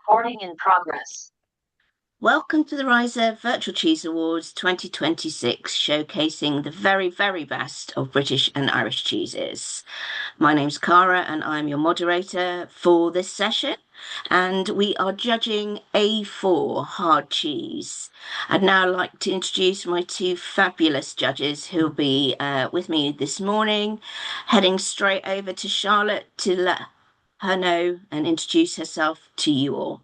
Recording in progress. Welcome to the Reiser Virtual Cheese Awards 2026, showcasing the very, very best of British and Irish cheeses. My name's Cara and I'm your moderator for this session. And we are judging A4 hard cheese. I'd now like to introduce my two fabulous judges who'll be with me this morning, heading straight over to Charlotte to let her know and introduce herself to you all.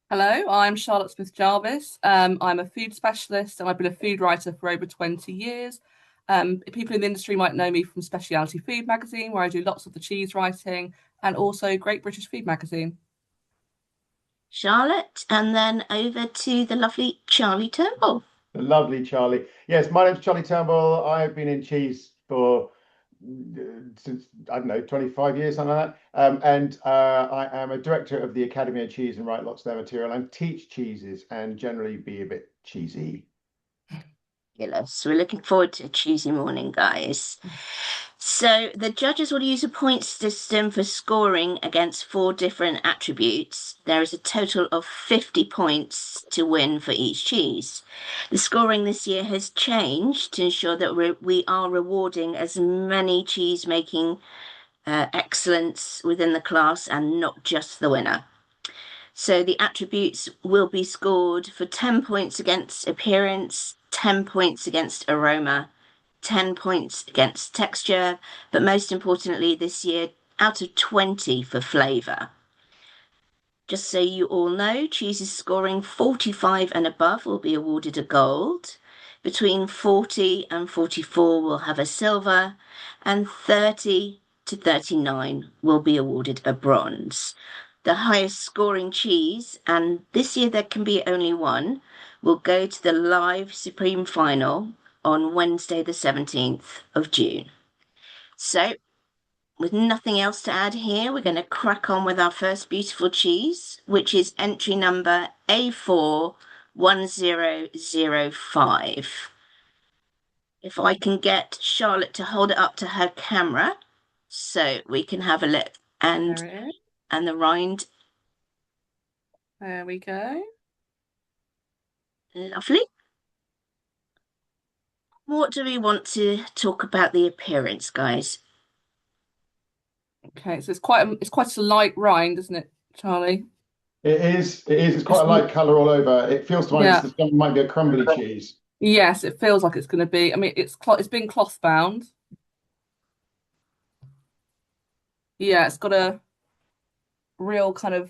Hello, I'm Charlotte Smith-Jarvis. I'm a food specialist and I've been a food writer for over 20 years. People in the industry might know me from Specialty Food Magazine, where I do lots of the cheese writing, and also Great British Food Magazine. Charlotte, and then over to the lovely Charlie Turnbull. The lovely Charlie. Yes, my name's Charlie Turnbull. I've been in cheese for since I don't know 25 years, something like that. I am a director of the Academy of Cheese and write lots of their material and teach cheeses and generally be a bit cheesy. Fabulous. We're looking forward to a Tuesday morning, guys. So the judges will use a point system for scoring against 4 different attributes. There is a total of 50 points to win for each cheese. The scoring this year has changed to ensure that we are rewarding as many cheese making excellence within the class and not just the winner. So the attributes will be scored for 10 points against appearance, 10 points against aroma, 10 points against texture, but most importantly this year, out of 20 for flavour. Just so you all know, cheeses scoring 45 and above will be awarded a gold. Between 40 and 44 will have a silver, and 30 to 39 will be awarded a bronze. The highest scoring cheese, and this year there can be only one, will go to the live Supreme Final on Wednesday the 17th of June. So, with nothing else to add here, we're going to crack on with our first beautiful cheese, which is entry number A41005. If I can get Charlotte to hold it up to her camera so we can have a look. And the rind. There we go. Lovely. What do we want to talk about the appearance, guys? Okay, so it's quite a light rind, isn't it, Charlie? It is. It's quite a light colour all over. It feels to me it might be a crumbly cheese. Yes, it feels like it's going to be. I mean, it's been cloth bound. Yeah, it's got a real kind of.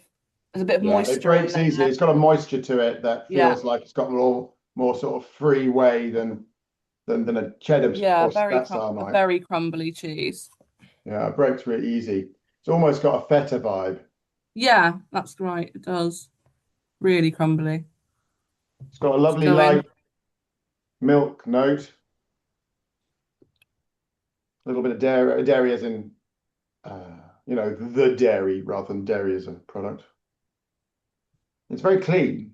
There's a bit of moisture. It breaks easily. It's got a moisture to it that feels like it's got a little more sort of free way than a cheddar. Yeah, very crumbly cheese. Yeah, it breaks really easy. It's almost got a feta vibe. Yeah, that's right. It does. Really crumbly. It's got a lovely light milk note. A little bit of dairy as in, the dairy rather than dairy as a product. It's very clean.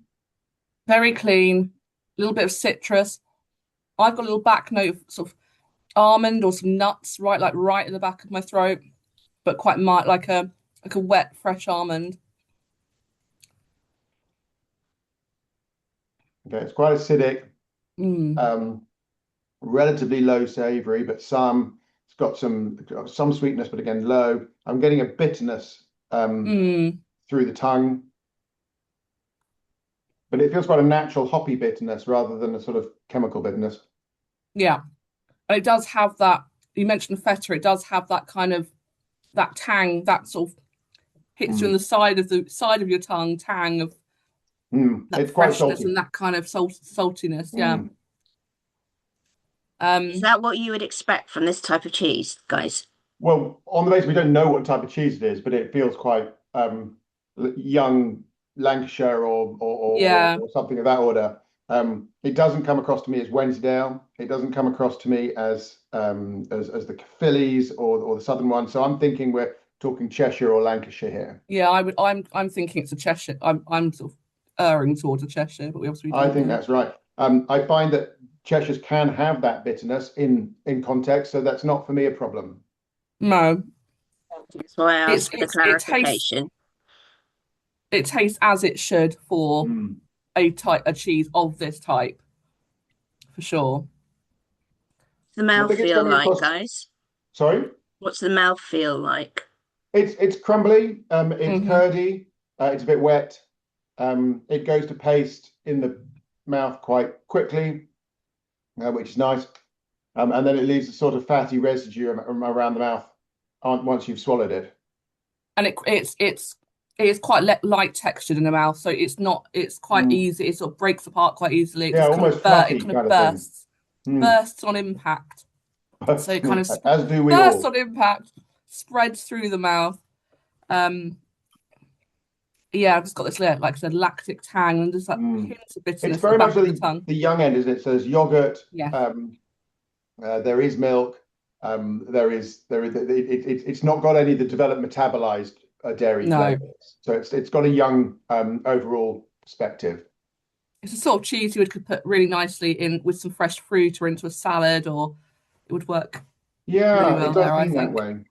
Very clean. A little bit of citrus. I've got a little back note of sort of almond or some nuts right at the back of my throat, but quite mild, like a wet, fresh almond. Okay, it's quite acidic. Relatively low savory, but it's got some sweetness, but again low. I'm getting a bitterness through the tongue. But it feels quite a natural hoppy bitterness rather than a sort of chemical bitterness. Yeah. And it does have that, you mentioned feta, it does have that kind of that tang, that sort of hits you on the side of your tongue, tang of that it's quite freshness salty. and that kind of saltiness. Yeah. Is that what you would expect from this type of cheese, guys? Well, on the basis we don't know what type of cheese it is, but it feels quite young Lancashire or something of that order. It doesn't come across to me as Wensleydale. It doesn't come across to me as the Phillies or the southern one. So I'm thinking we're talking Cheshire or Lancashire here. Yeah, I'm thinking it's a Cheshire. I'm sort of erring towards a Cheshire, but we obviously don't I think that's right. I find that Cheshires can have that bitterness in context, so that's not for me a problem. No. That's why I asked for the clarification. it tastes as it should for Mm. a cheese of this type, for sure. The I mouth think it's feel coming like, across. guys? Sorry? What's the mouth feel like? It's crumbly. It's Hmm. curdy. It's a bit wet. It goes to paste in the mouth quite quickly, which is nice. And then it leaves a sort of fatty residue around the mouth once you've swallowed it. And it is quite light textured in the mouth, so it's quite Mm. easy. It sort of breaks apart quite easily. It Yeah, just almost it fluffy kind of kind of thing. Mm. bursts on impact. So it kind of As do we bursts all. on impact, spreads through the mouth. Um, yeah, I've just got this, like I said, lactic tang and just that Mm. hint of It's bitterness at the very much back of the tongue. the young end, isn't it? So there's yogurt. Yes. There is milk. It's not got any of the developed metabolized dairy No. flavors. So it's got a young overall perspective. It's a sort of cheese you could put really nicely in with some fresh fruit or into a salad, or it would work really Yeah, it well does there, I seem that think. way.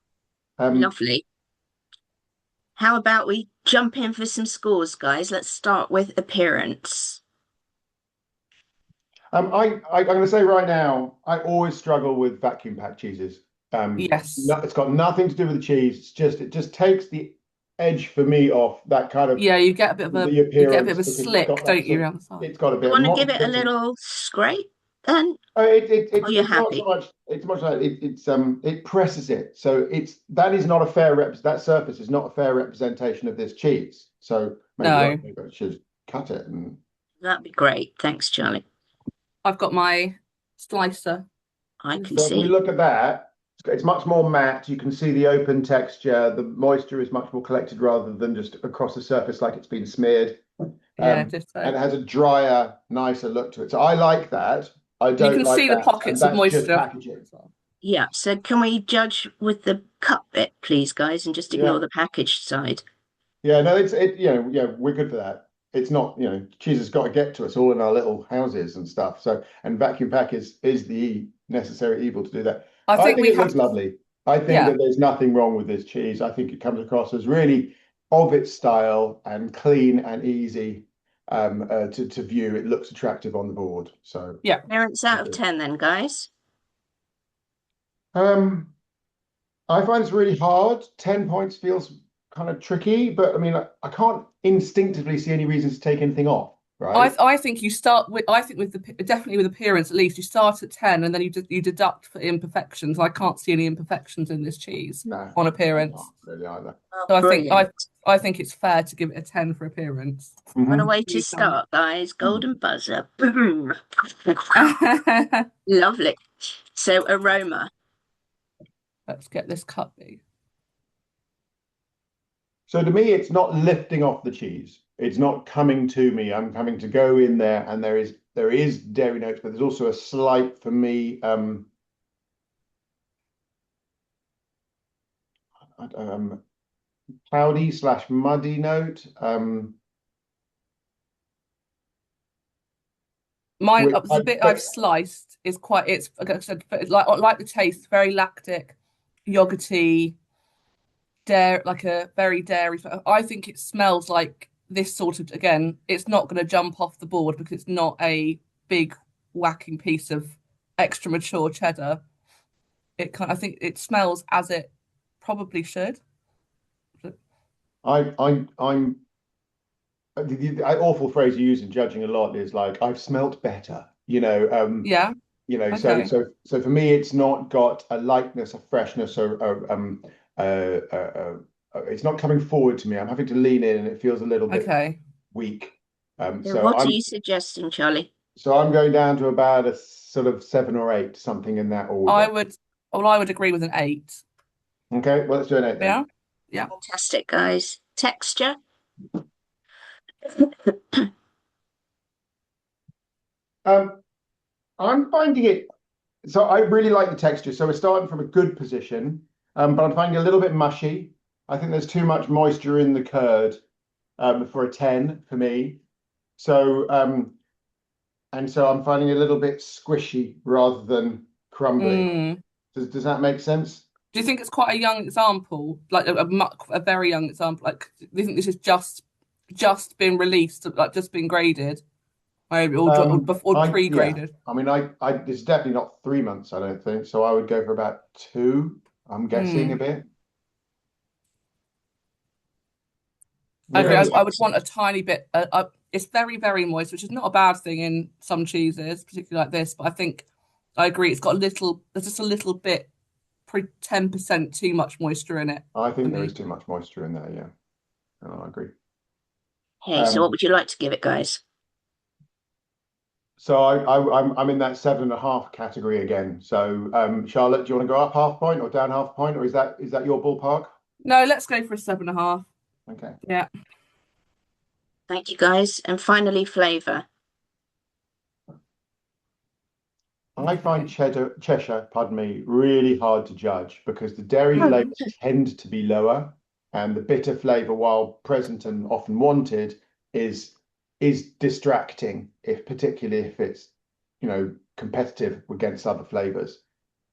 Um, Lovely. How about we jump in for some scores, guys? Let's start with appearance. I'm going to say right now, I always struggle with vacuum packed cheeses. Yes. No, it's got nothing to do with the cheese. It just takes the edge for me off that kind of Yeah, the you get a bit of appearance a because it's got slick, that don't you, sort of around the side? it's got a You bit want to more give it a bit of little scrape then? Or you're it's not so happy? much it's much like it presses it. So it's that is not a fair that surface is not a fair representation of this cheese. So No, maybe I should cut it and That'd be great. Thanks, Charlie. I've got my slicer. I can so if we see. look at that, it's much more matte. You can see the open texture. The moisture is much more collected rather than just across the surface like it's been smeared. Yeah, And ditto. it has a drier, nicer look to it. So I like that. I You don't can like see the that. And pockets of that's just moisture. packaging. Yeah, so can we judge with the cut bit, please, guys, and just ignore Yeah. the packaged side? Yeah, no, yeah, we're good for that. It's not, cheese has got to get to us all in our little houses and stuff. So, and vacuum pack is the necessary evil to do that. I I think think we it have looks to, lovely. I think yeah. that there's nothing wrong with this cheese. I think it comes across as really of its style and clean and easy to view. It looks attractive on the board. So, Yeah. Appearance out of 10 then, guys. um, I find this really hard. 10 points feels kind of tricky, but I mean, I can't instinctively see any reason to take anything off, right? I think you start with I think with the definitely with appearance at least you start at 10 and then you deduct for imperfections. I can't see any imperfections in this cheese No, on I appearance. can't really either. Oh, So brilliant. I think it's fair to give it a 10 for appearance. What a Hmm. way to You tell me. start, guys. Golden buzzer. Boom. Let's Lovely. So, aroma. get this cut big. So to me, it's not lifting off the cheese. It's not coming to me. I'm having to go in there, and there is dairy notes, but there's also a slight for me um cloudy slash muddy note. Mine, Which the bit I've sliced is quite. It's like I said, like the taste, very lactic, yogurty, dairy, like a very dairy. I think it smells like this sort of. Again, it's not going to jump off the board because it's not a big whacking piece of extra mature cheddar. I think it smells as it probably should. I'm the awful phrase you use in judging a lot is like I've smelt better. Yeah. Okay. So for me, it's not got a lightness, a freshness, or it's not coming forward to me. I'm having to lean in, and it feels a little bit Okay. weak. So what are you suggesting, Charlie? So I'm going down to about a sort of 7 or 8, something in that I order. would. Well, I would agree with an 8. Okay, well let's do an 8 then. Yeah. Yeah. Fantastic, guys. Texture. Um, I'm finding it. So I really like the texture. So we're starting from a good position, but I'm finding it a little bit mushy. I think there's too much moisture in the curd for a 10 for me. So and so I'm finding it a little bit squishy rather than crumbly. Mm. Does that make sense? Do you think it's quite a young example, like a very young example? Like, do you think this is just been released, like just been graded, or Yeah. pre-graded? I mean, it's definitely not 3 months, I don't think. So I would go for about two. I'm guessing a Mm. bit. I Yeah, agree. Mm. I would want a tiny bit. It's very, very moist, which is not a bad thing in some cheeses, particularly like this. But I think I agree. It's got a little. There's just a little bit, 10% too much moisture in it I for think there is me. too much moisture in there. Yeah, I agree. Okay, so what Um, would you like to give it, guys? so I'm in that 7.5 category again. So Charlotte, do you want to go up half point or down half point, or is that your ballpark? No, let's go for a 7.5. Okay. Yeah. Thank you, guys. And finally, flavour. I find Okay. Cheshire, pardon me, really hard to judge because the dairy flavors tend to be lower, and the bitter flavor, while present and often wanted, is distracting, if particularly if it's competitive against other flavors.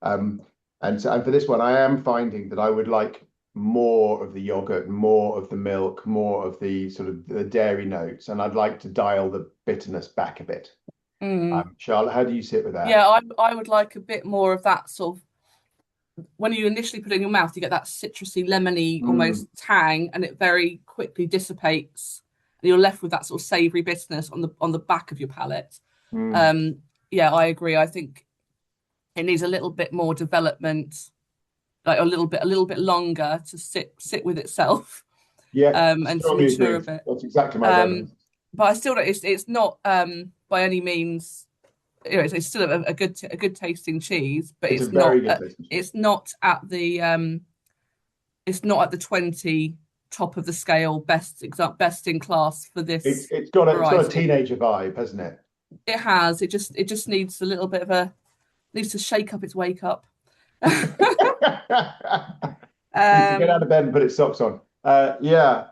Um, and for this one, I am finding that I would like more of the yogurt, more of the milk, more of the sort of the dairy notes, and I'd like to dial the bitterness back a bit. Mm. Charlotte, how do you sit with that? Yeah, I would like a bit more of that sort of when you initially put it in your mouth, you get that citrusy, lemony Mm, almost tang, and it very quickly dissipates, and you're left with that sort of savoury bitterness on the back of your palate. mm. Um, yeah, I agree. I think it needs a little bit more development, like a little bit longer to sit with itself, Yeah, and to strongly mature a agreed. bit. That's exactly my Um, verdict. but I still don't. It's not by any means. It's still a good tasting cheese, but It's a it's very not. good tasting cheese. It's not at the it's not at the 20 top of the scale best in class for It's this it's got a it's got a variety. teenager vibe, hasn't it? It has. It just needs a little bit of a needs to shake up its wake up. Needs to get out of um bed and put its socks on. Yeah.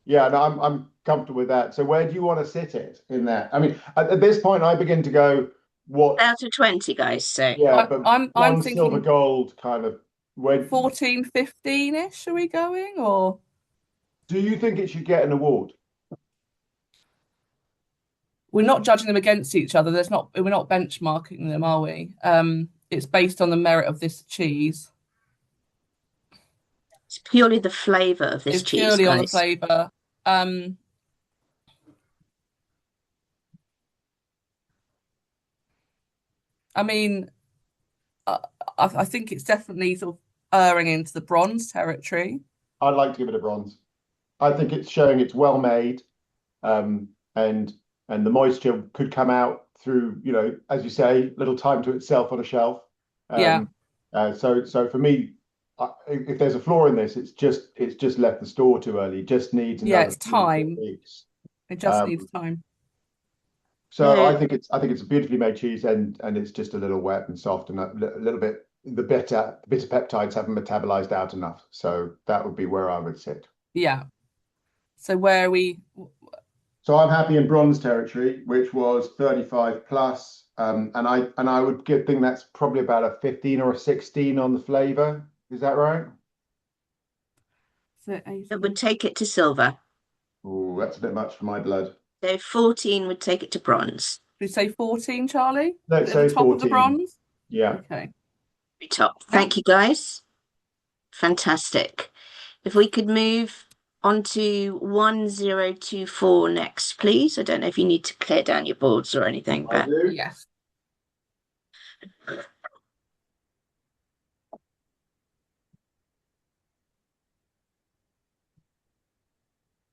No, I'm comfortable with that. So where do you want to sit it in that? I mean, at this point, I begin to go, what? Out of 20, guys. So Yeah, I, but I'm one silver thinking gold kind of. Where 14, 15-ish, are we going? Or do you think it should get an award? we're not judging them against each other. We're not benchmarking them, are we? It's based on the merit of this cheese. it's purely the flavour of this It's cheese, purely on the guys. flavour. Um, I mean, I, I think it's definitely sort of erring into the bronze territory. I'd like to give it a bronze. I think it's showing it's well made, um, and the moisture could come out through, as you say, little time to itself on a shelf. Yeah, Um, so for me, if there's a flaw in this, it's just left the store too early. It just needs yeah, another it's 3 4 time. weeks. It just needs Um, time. so I think it's a beautifully made cheese, and it's just a little wet and soft, and a little bit the bitter peptides haven't metabolized out enough. So that would be where I would sit. Yeah. So where are we? So I'm happy in bronze territory, which was 35 plus, and I would think that's probably about a 15 or a 16 on the flavor. Is that right? So It would 18. take it to silver. Oh, that's a bit much for my blood. So 14 would take it to bronze. Did we say 14, Charlie? Put Let's it at the say top of the 14. bronze? Yeah. Okay. Very top. Thank you, guys. Fantastic. If we could move on to 1024 next, please. I don't know if you need to clear down your boards or anything, I but do. Yes.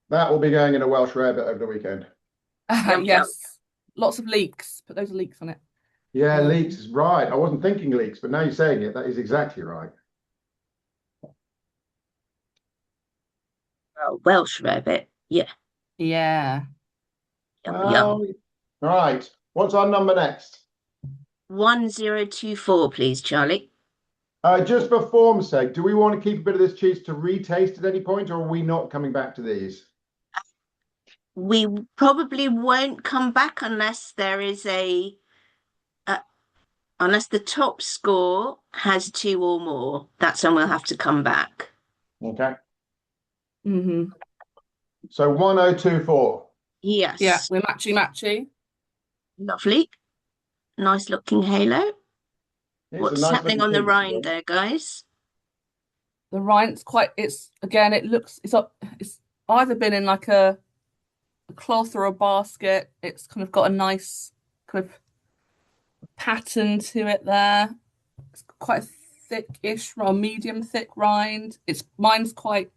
That will be going in a Welsh rarebit over the weekend. yum yum. Yes. Lots of leeks. Put those leeks on it. Yeah, leeks Um, is right. I wasn't thinking leeks, but now you're saying it, that is exactly right. Oh, Welsh rarebit. Yeah, yeah. yum yum. Well, right. What's our number next? 1024, please, Charlie. Just for form's sake, do we want to keep a bit of this cheese to retaste at any point, or are we not coming back to these? We probably won't come back unless there is uh, unless the top score has two or more. That's when we'll have to come back. Okay. Hmm. So 1024. Yeah, Yes. we're matchy. Lovely. Nice looking halo. It's a What's nice happening looking on the cheese. rind there, guys? The rind's quite. It's again. It looks. It's either been in like a cloth or a basket. It's kind of got a nice kind of pattern to it there. It's quite a thick-ish or medium thick rind. It's mine's quite.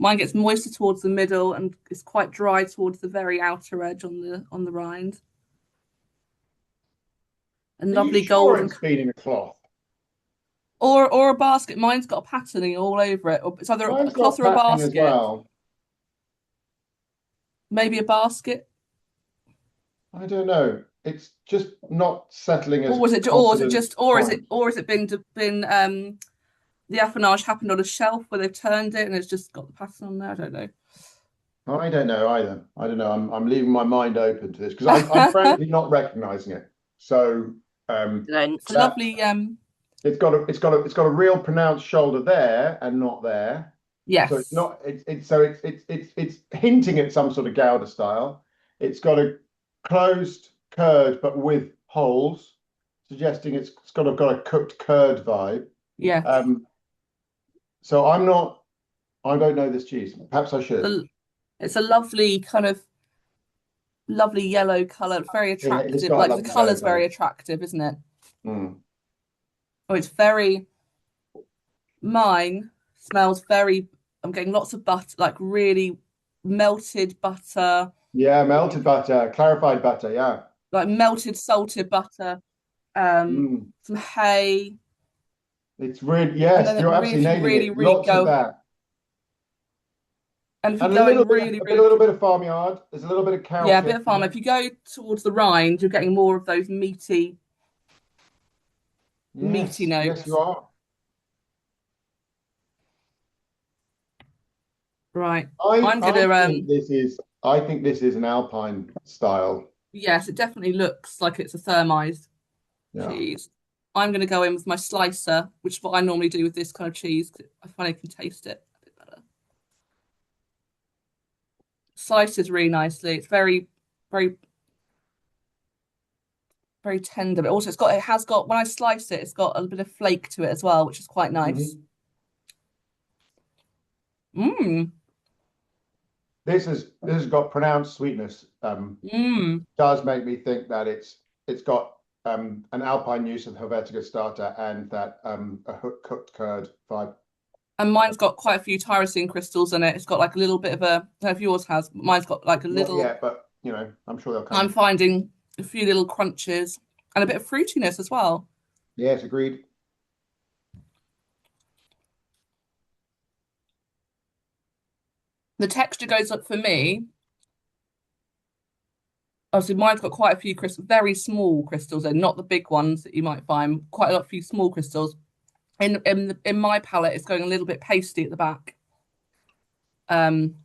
Mine gets moister towards the middle and it's quite dry towards the very outer edge on the rind. And Are you lovely sure golden it's been in a cloth? or a basket. Mine's got a patterning all over it. Or it's either a Mine's cloth got or a patterning as basket. well. Maybe a basket. I don't know. It's just not settling as Or was it or is it confident just or is point. it or has it been the affinage happened on a shelf where they've turned it and it's just got the pattern on there? I don't know. I don't know either. I don't know. I'm leaving my mind open to this because I'm frankly not recognizing it. So It's a that lovely it's got a real pronounced shoulder there and not there. So it's yes. not it's hinting at some sort of Gouda style. It's got a closed curd but with holes, suggesting it's got a cooked curd vibe. Yes. Um, so I don't know this cheese. Perhaps I should. The, it's a lovely kind of lovely yellow colour, very It's attractive. got a Like the lovely yellow colour's very base. attractive, isn't it? Mm. Oh, it's very mine smells very I'm getting lots of butter, like really melted butter, Yeah, melted butter, clarified butter. Yeah. like melted salted butter, Mm. some hay, It's really, and yes, then you're if absolutely you nailing really, it. really Lots of go that. and if you And go in really, a really little bit of farmyard. There's a little bit of yeah, a cowslip bit of in farm. If there. you go towards the rind, you're getting more of those meaty Yes, you notes. are. Right. I I'm I gonna think this is an Alpine style. yes, it definitely looks like it's a thermized Yeah. cheese. I'm gonna go in with my slicer, which is what I normally do with this kind of cheese. 'Cause I find I can taste it a bit better. Slices really nicely. It's very, very tender, but also it has got when I slice it, it's got a bit of flake to it as well, which is quite nice. Mhm. Mmm. This has got pronounced sweetness. Mmm. Does make me think that it's got an Alpine use of Helvetica starter and that cooked curd vibe. And mine's got quite a few tyrosine crystals in it. It's got like a little bit of a, I don't know if yours has, but mine's got like a Not little, yet, but I'm sure they'll I'm come. finding a few little crunches and a bit of fruitiness as well. Yes, agreed. The texture goes up for me. Obviously, mine's got quite a few crystals, very small crystals, and not the big ones that you might find. Quite a lot, few small crystals. In my palate, it's going a little bit pasty at the back. Um,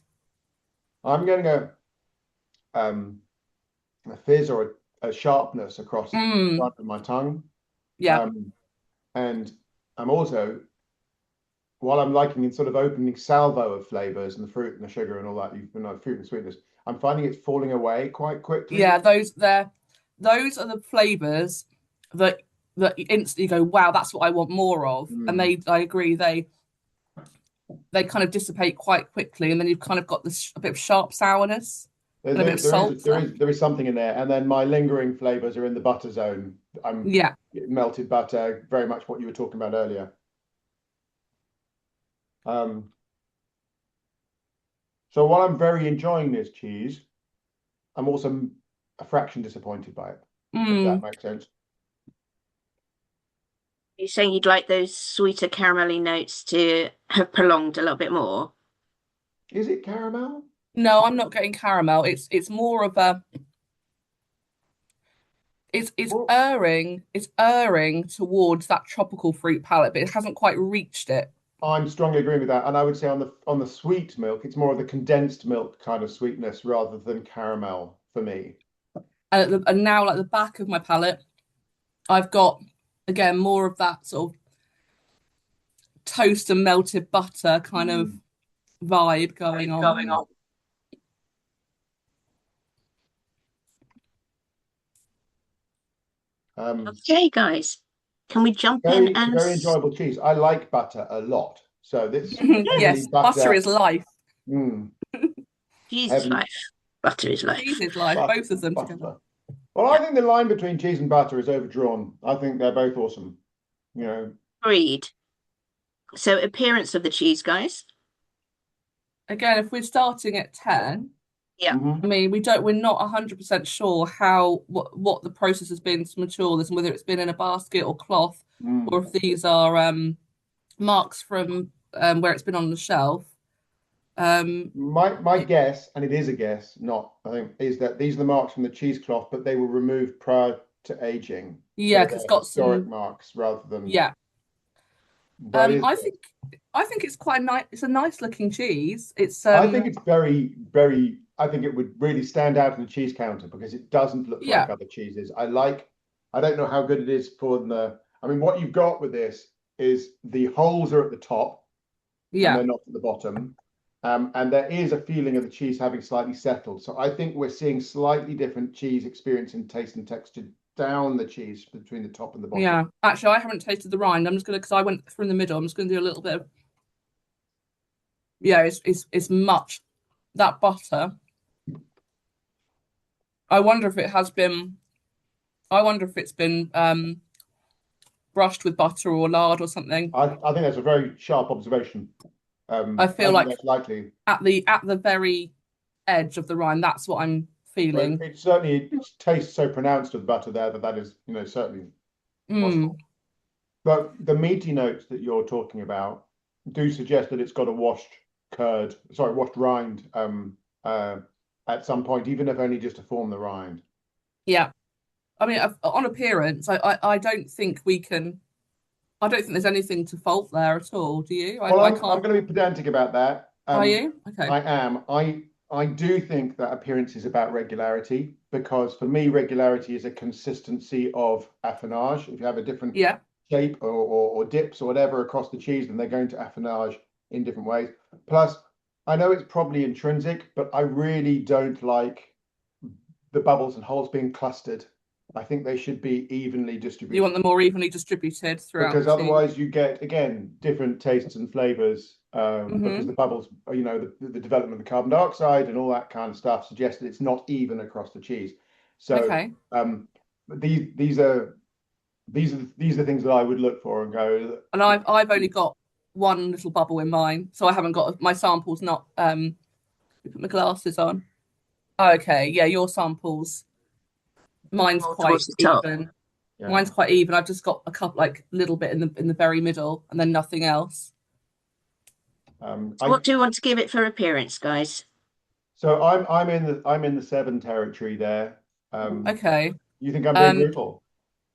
I'm getting um, a fizz or a sharpness across the mm, front of my tongue. yeah, Um, and I'm also, while I'm liking the sort of opening salvo of flavors and the fruit and the sugar and all that, fruit and sweetness, I'm finding it's falling away quite quickly. yeah. Those are the flavors that you instantly go, wow, that's what I want more of. And Mm. I agree, they kind of dissipate quite quickly, and then you've kind of got this a bit of sharp sourness and a bit of salt left. There is something in there, and then my lingering flavors are in the butter zone. I'm Yeah. melted butter, very much what you were talking about earlier. Um, so while I'm very enjoying this cheese, I'm also a fraction disappointed by it, if that Mm. makes sense. You're saying you'd like those sweeter caramelly notes to have prolonged a little bit more? Is it caramel? No, I'm not getting caramel. It's more of a Well, it's erring towards that tropical fruit palette, but it hasn't quite reached it. I'm strongly agreeing with that, and I would say on the sweet milk, it's more of the condensed milk kind of sweetness rather than caramel for me. And now like the back of my palette, I've got again more of that sort of toast and melted butter kind of Mm. vibe going on. Okay, guys, can we jump in Very, and very enjoyable cheese. I like butter a lot. So this Yes, heavily butter butter, is life. mm, cheese is heavily life. Butter is Cheese life. is life, butter, both of them together. butter. Well, I Yeah, think the line between cheese and butter is overdrawn. I think they're both awesome. You know, agreed. So appearance of the cheese, guys. Again, if we're starting at 10, Yeah. mhm. I mean, we're not 100% sure what the process has been to mature this, and whether it's been in a basket or cloth, or Mm. if these are marks from where it's been on the shelf. Um, My guess, and it is a guess, not I think, is that these are the marks from the cheesecloth, but they were removed prior to aging, yeah, so 'cause it's they're got historic some, marks rather than. yeah. That is I good. think it's quite nice. It's a nice looking cheese. It's I think it's very, very. I think it would really stand out in the cheese counter because it doesn't look like yeah, other cheeses. I like. I don't know how good it is for the. I mean, what you've got with this is the holes are at the top and yeah, they're not at the bottom. And there is a feeling of the cheese having slightly settled. So I think we're seeing slightly different cheese experience in taste and texture down the cheese between the top and the bottom. yeah. Actually, I haven't tasted the rind. I'm just gonna, because I went through in the middle. I'm just gonna do a little bit of, yeah. It's much that butter. I wonder if it has been. I wonder if it's been brushed with butter or lard or something. I think that's a very sharp observation. I I feel think like that's likely. at the very edge of the rind, that's what I'm Well, feeling. it certainly tastes so pronounced of the butter there that that is, certainly Mm, possible. But the meaty notes that you're talking about do suggest that it's got a washed rind at some point, even if only just to form the rind. yeah. I mean, on appearance, I don't think we can. I don't think there's anything to fault there at all. Do you? Well, I I'm can't. going to be pedantic about that. Are you? Okay. I am. I do think that appearance is about regularity because for me, regularity is a consistency of affinage. If you have a different Yeah. shape or dips or whatever across the cheese, then they're going to affinage in different ways. Plus, I know it's probably intrinsic, but I really don't like the bubbles and holes being clustered. I think they should be evenly You want distributed them more evenly distributed throughout the because cheese. otherwise you get again different tastes and flavors because Hmm. the bubbles, the development of the carbon dioxide and all that kind of stuff suggests that it's not even across the cheese. So Okay. these are things that I would look for and go. And I've only got one little bubble in mine, so I haven't got my samples. Not put my glasses on. Okay. Yeah, your samples. Mine's More quite towards the top. even. Yeah. Mine's quite even. I've just got a couple, like little bit in the very middle, and then nothing else. So what do you want to give it for appearance, guys? So I'm in the seven territory there. Um, Okay. you think I'm being Um, brutal?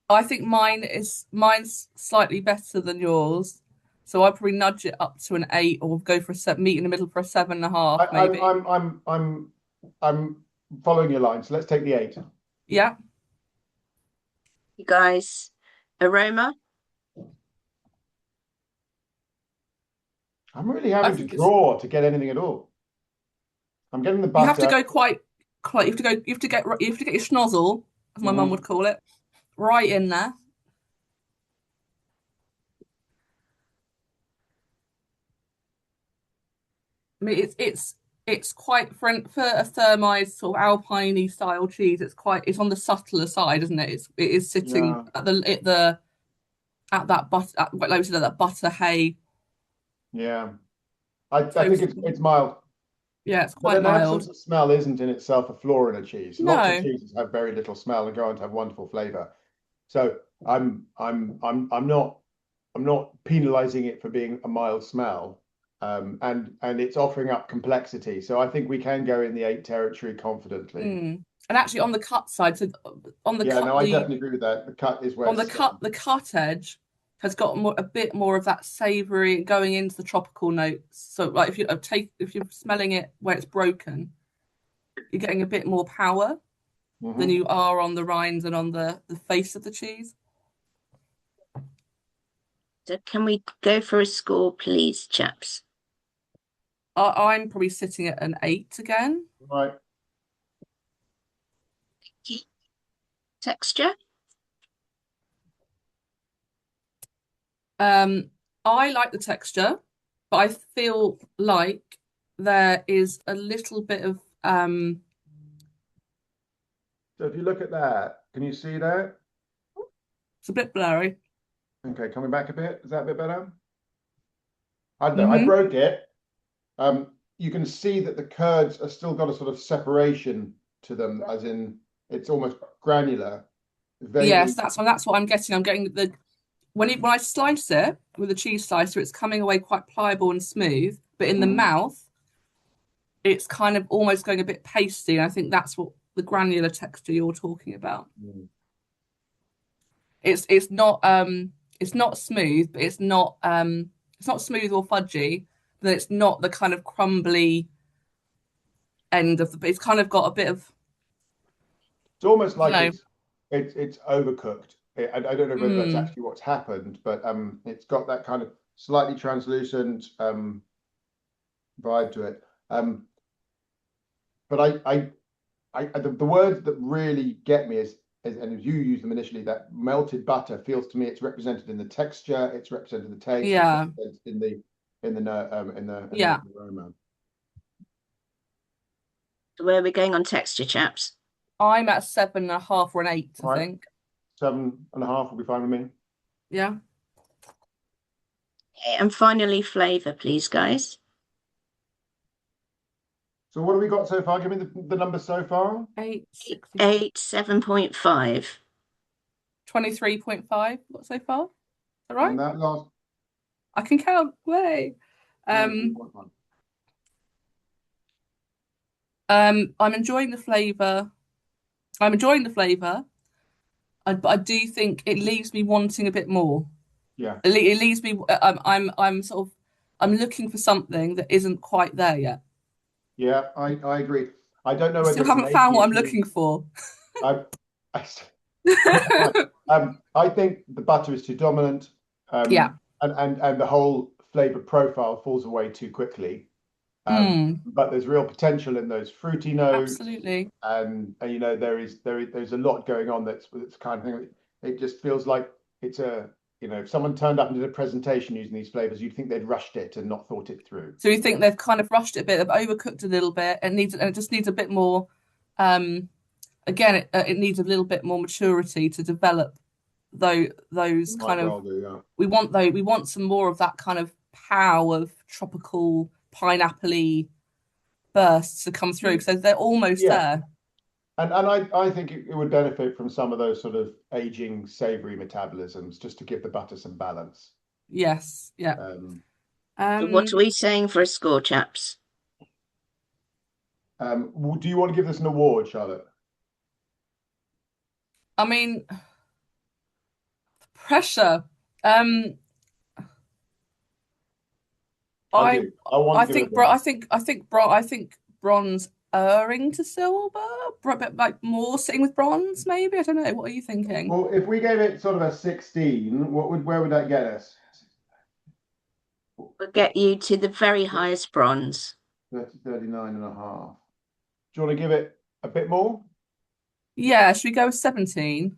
I think mine's slightly better than yours, so I'd probably nudge it up to an 8, or go for a meet in the middle for a 7.5, I, I'm maybe. I'm I'm I'm I'm following your line. So let's take the 8. Yeah. You guys, aroma. I'm really I having to think it's draw to get anything at all. I'm getting the you have to butter. go quite. You have to get your schnozzle, as my mum would Mhm. call it, right in there. I mean, it's quite for a thermized sort of alpine style cheese. It's on the subtler side, isn't it? It is sitting Yeah, at that butter, like we said, at that butter hay yeah. I think toast. it's mild, Yeah, it's but quite an mild. absence of smell isn't in itself a flaw in a cheese. Lots of No, cheeses have very little smell and go on to have wonderful flavor. So I'm not penalizing it for being a mild smell. And it's offering up complexity. So I think we can go in the 8 territory confidently. and actually on the cut side, so on the Yeah, cut no, I the definitely agree with that. The cut is where on it's the cut edge has got a bit more of that savory going into the tropical notes. So like if you're smelling it where it's broken, you're getting a bit more power than Mhm. you are on the rinds and on the face of the cheese. So can we go for a score, please, chaps? I'm probably sitting at an 8 again. Right. Texture? I like the texture, but I feel like there is a little bit of So if you look at that, can you see that? it's a bit blurry. Okay, coming back a bit. Is that a bit better? I don't know. I Hmm. broke it. You can see that the curds are still got a sort of separation to them, as in it's almost granular, Yes, vaguely. that's what I'm getting. I'm getting the when I slice it with a cheese slicer, it's coming away quite pliable and smooth, but in the Mhm. mouth, it's kind of almost going a bit pasty. And I think that's what the granular texture you're talking about. Mm. It's not smooth, but it's not smooth or fudgy, but it's not the kind of crumbly end of the. It's kind of got a bit of It's almost I don't like know. it's overcooked. I don't know whether that's Mm, actually what's happened, but it's got that kind of slightly translucent vibe to it. But the words that really get me is, and as you use them initially, that melted butter feels to me it's represented in the texture, it's represented in the taste, it's yeah, represented in the yeah. aroma. So where are we going on texture, chaps? I'm at 7.5 or an 8, I All right, think. 7.5 will be fine with me. Yeah, Okay, and finally, flavour, please, guys. So what have we got so far? Give me the numbers so far. 8, 60, 8, 7.5. 23.5. What so far? Is that right? And that last I can count. Way. Um, 23.1. I'm enjoying the flavour. I'm enjoying the flavour. But I do think it leaves me wanting a bit more. Yeah. It leaves me. I'm sort of. I'm looking for something that isn't quite there yet. Yeah, I agree. I don't know I whether still it's an haven't age found what I'm issue. looking for. I, I, I think the butter is too dominant, Yeah. and the whole flavor profile falls away too quickly. Mm, But there's real potential in those fruity notes, absolutely. and there's a lot going on that's kind of thing. It just feels like it's if someone turned up and did a presentation using these flavors, you'd think they'd rushed it and not thought it through. So we think they've kind of rushed it a bit, they've overcooked a little bit. And it just needs a bit more. Um, again, it needs a little bit more maturity to develop those Might kind of. well do, yeah. We want some more of that kind of pow of tropical pineapple-y bursts to come through because they're almost Yeah, there. and I think it would benefit from some of those sort of aging savory metabolisms just to give the butter some balance. Yes, yeah. Um, So what Um, are we saying for a score, chaps? do you want to give this an award, Charlotte? I mean, pressure. Um, I I do. I want to give it a bronze. I think bronze erring to silver, a bit like more sitting with bronze, maybe. I don't know. What are you thinking? Well, if we gave it sort of a 16, where would that get us? We'll get you to the very highest bronze. 39 and a half. Do you want to give it a bit more? Yeah, should we go with 17,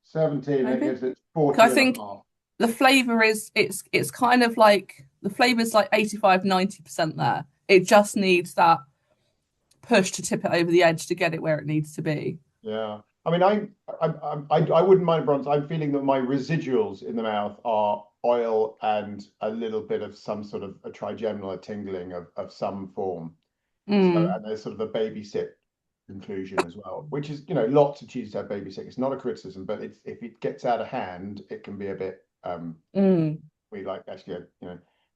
17, that maybe? gives it 'Cause 40 I and a think half. the flavor is it's kind of like the flavor's like 85-90% there. It just needs that push to tip it over the edge to get it where it needs to be. Yeah. I mean, I wouldn't mind bronze. I'm feeling that my residuals in the mouth are oil and a little bit of some sort of a trigeminal, a tingling of some form. So, Mm, and there's sort of a babysit conclusion as well, which is, lots of cheeses have babysit. It's not a criticism, but it's if it gets out of hand, it can be a bit mm, we like actually,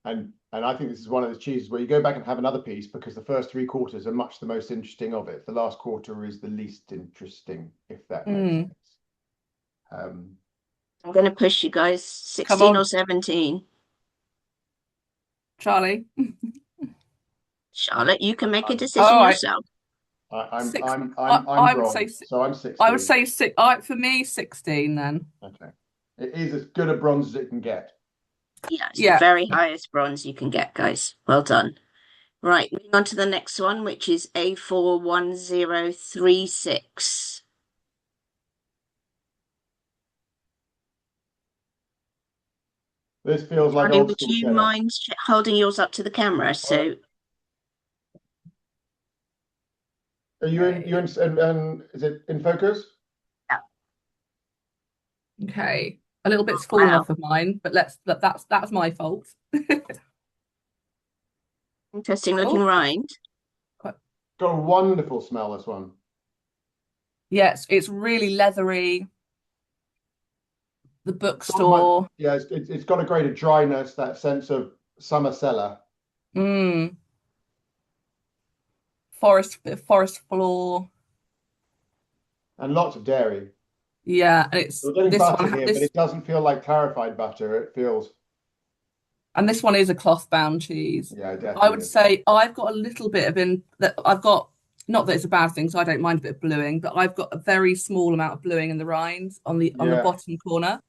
and I think this is one of the cheeses where you go back and have another piece because the first three quarters are much the most interesting of it. The last quarter is the least interesting, if that makes mm. sense. Um, I'm going to push you guys Come 16 or on, 17. Charlie. Charlotte, you can make a I'm decision All right, yourself. six. I'm I would say bronze, so I'm I would 16. say six. All right, for me, 16 then. Okay, it is as good a bronze as it can get. Yeah, it's the Yeah. very highest bronze you can get, guys. Well done. Right, moving on to the next one, which is A41036. This feels like Charlie, old would school you cheddar. mind holding yours up to the camera? So, Are you in? You in? And is it in focus? yeah. Okay. A little bit's fallen Wow, off of mine, but that's my fault. interesting looking Oh, rind. quite, Got a wonderful smell, this one. yes, it's really leathery. The Not much, bookstore. yeah, it's got a greater dryness, that sense of summer cellar, Mm, forest floor. and lots of dairy. Yeah, and We're it's getting this butter one here, but this it doesn't feel like clarified butter. It feels, and this one is a cloth bound cheese. yeah, it I definitely would is. say I've got a little bit of in that I've got not that it's a bad thing, so I don't mind a bit of bluing, but I've got a very small amount of bluing in the rinds on the Yeah, bottom corner.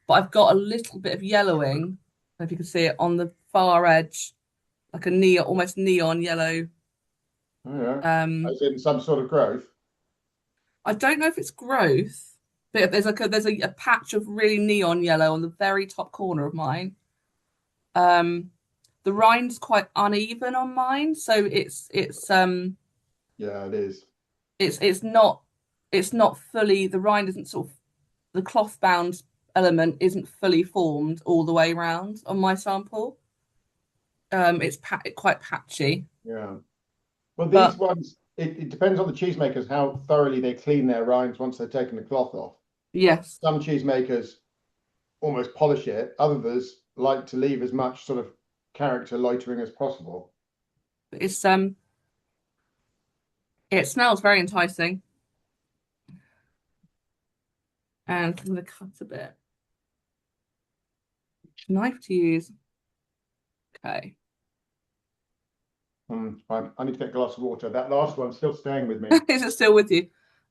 But I've got a little bit of yellowing. I don't know if you can see it on the far edge, like a neon, almost neon yellow. oh, yeah. Um, As in some sort of growth. I don't know if it's growth, but there's a patch of really neon yellow on the very top corner of mine. Um, the rind's quite uneven on mine, so Yeah, it is. it's it's not fully the rind isn't sort of the cloth bound element isn't fully formed all the way around on my sample. It's quite patchy, Yeah. Well, these but ones, it depends on the cheesemakers how thoroughly they clean their rinds once they've taken the cloth off. yes, Some cheesemakers almost polish it. Others like to leave as much sort of character loitering as possible. it's it smells very enticing, and I'm gonna cut a bit. Knife to use. Okay. Fine. I need to get a glass of water. That last one's still staying with me. Is it still with you?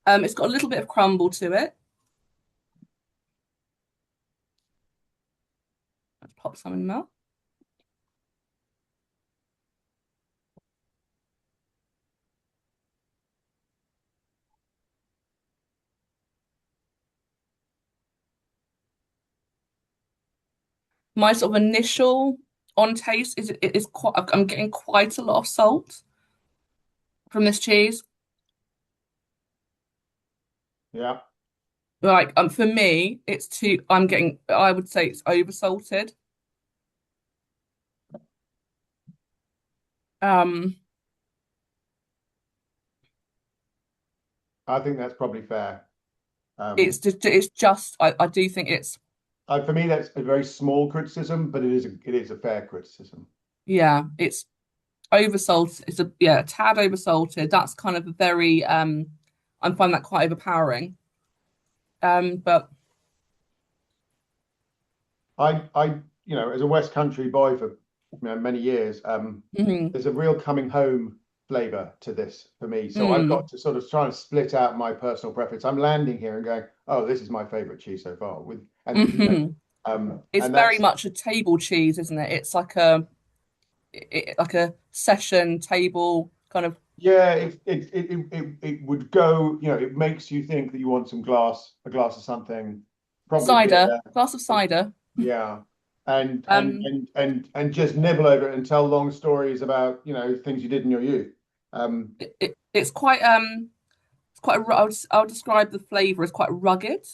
It's got a little bit of crumble to it. Let's pop some in the mouth. My sort of initial on taste is it is quite. I'm getting quite a lot of salt from this cheese. Yeah, Like for me, it's too. I'm getting. I would say it's over salted. Um, I think that's probably fair. it's Um, just. It's just. I do think it's. for me, that's a very small criticism, but it is a fair criticism. Yeah. It's over salted. It's a tad over salted. That's kind of a very. I find that quite overpowering. But As a West Country boy for many years, mhm, there's a real coming home flavor to this for me. So I've got mm, to sort of try and split out my personal preference. I'm landing here and going, oh, this is my favorite cheese so far. mhm. It's And very that's much a table cheese, isn't it? It's like a session table kind of yeah, it would go, it makes you think that you want a glass of something, probably cider, beer. glass of cider. Yeah. And and Um, and and and just nibble over it and tell long stories about, things you did in your youth. Um, it's quite. I would describe the flavor as quite rugged.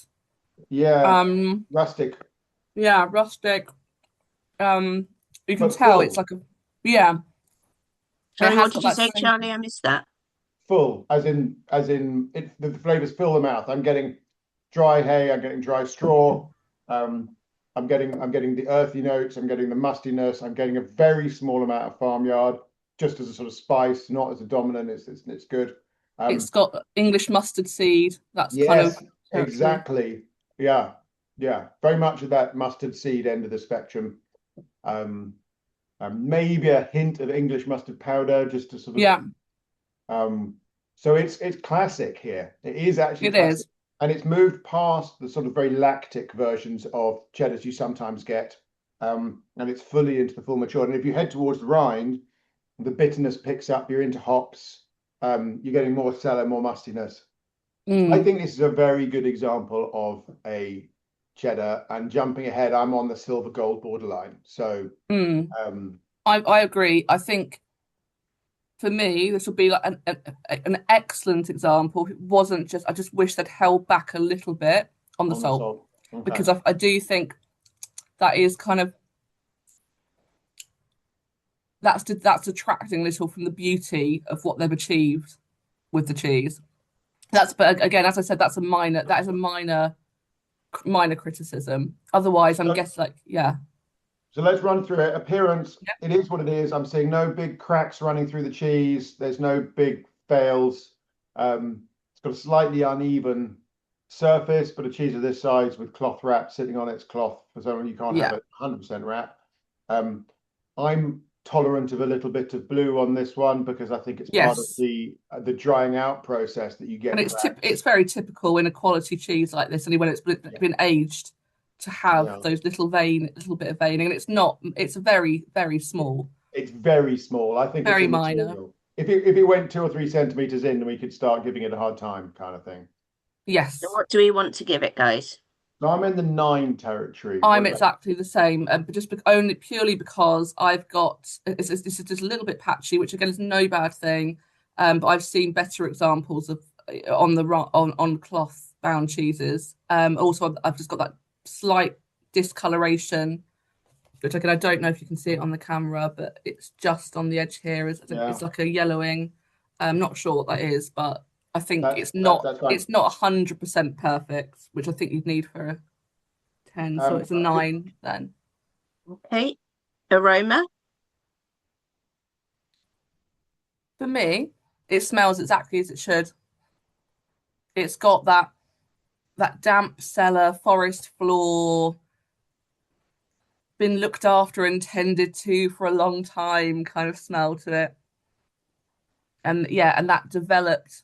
yeah, Um, rustic, yeah, rustic. You can but tell it's full, like a yeah. It Sorry, has what got did you that say, same. Charlie? I missed that. full, as in the flavors fill the mouth. I'm getting dry hay, I'm getting dry straw, um, I'm getting the earthy notes, I'm getting the mustiness, I'm getting a very small amount of farmyard, just as a sort of spice, not as a dominant. It's good. It's Um, got English mustard seed. That's kind of yes, territory. exactly. Yeah, yeah, very much at that mustard seed end of the spectrum. Um, maybe a hint of English mustard powder, just to sort of Yeah, um, so it's classic here. It is actually it classic, is. and it's moved past the sort of very lactic versions of cheddars you sometimes get, and it's fully into the full mature. And if you head towards the rind, the bitterness picks up. You're into hops. You're getting more cellar, more mustiness. I Mm, think this is a very good example of a cheddar, and jumping ahead, I'm on the silver gold borderline. So Mm. um, I agree. I think for me, this would be like an excellent example. If it wasn't just, I just wish they'd held back a little bit on the on the salt salt. Okay. because I do think that is kind of that's detracting a little from the beauty of what they've achieved with the cheese. But again, as I said, that is a minor criticism. Otherwise, I'm So, guessing like yeah, so let's run through it. Appearance, yep, it is what it is. I'm seeing no big cracks running through the cheese. There's no big fails. It's got a slightly uneven surface, but a cheese of this size with cloth wrap sitting on its cloth for someone you can't have yeah, it 100% wrap. Um, I'm tolerant of a little bit of blue on this one because I think it's part of yes. the drying out process that you And get it's cracks. very typical in a quality cheese like this, and when it's Yeah, been aged, to have yeah. those little bit of veining, and it's very small, It's very small. I think it's very minor. immaterial. If it went 2 or 3 centimeters in, then we could start giving it a hard time, kind of thing. So Yes, what do we want to give it, guys? So I'm in the 9 territory. What I'm about exactly the same, but only purely because I've got this is just a little bit patchy, which again is no bad thing. But I've seen better examples of on cloth bound cheeses. Also, I've just got that slight discoloration, which again I don't know if you can see it on the camera, but it's just on the edge here. yeah? It's like a yellowing. I'm not sure what that is, but I think That's fine. it's not 100% perfect, which I think you'd need for a 10, so it's a I think 9 then. Okay. Aroma. For me, it smells exactly as it should. It's got that damp cellar, forest floor, been looked after and tended to for a long time kind of smell to it. And yeah, and that developed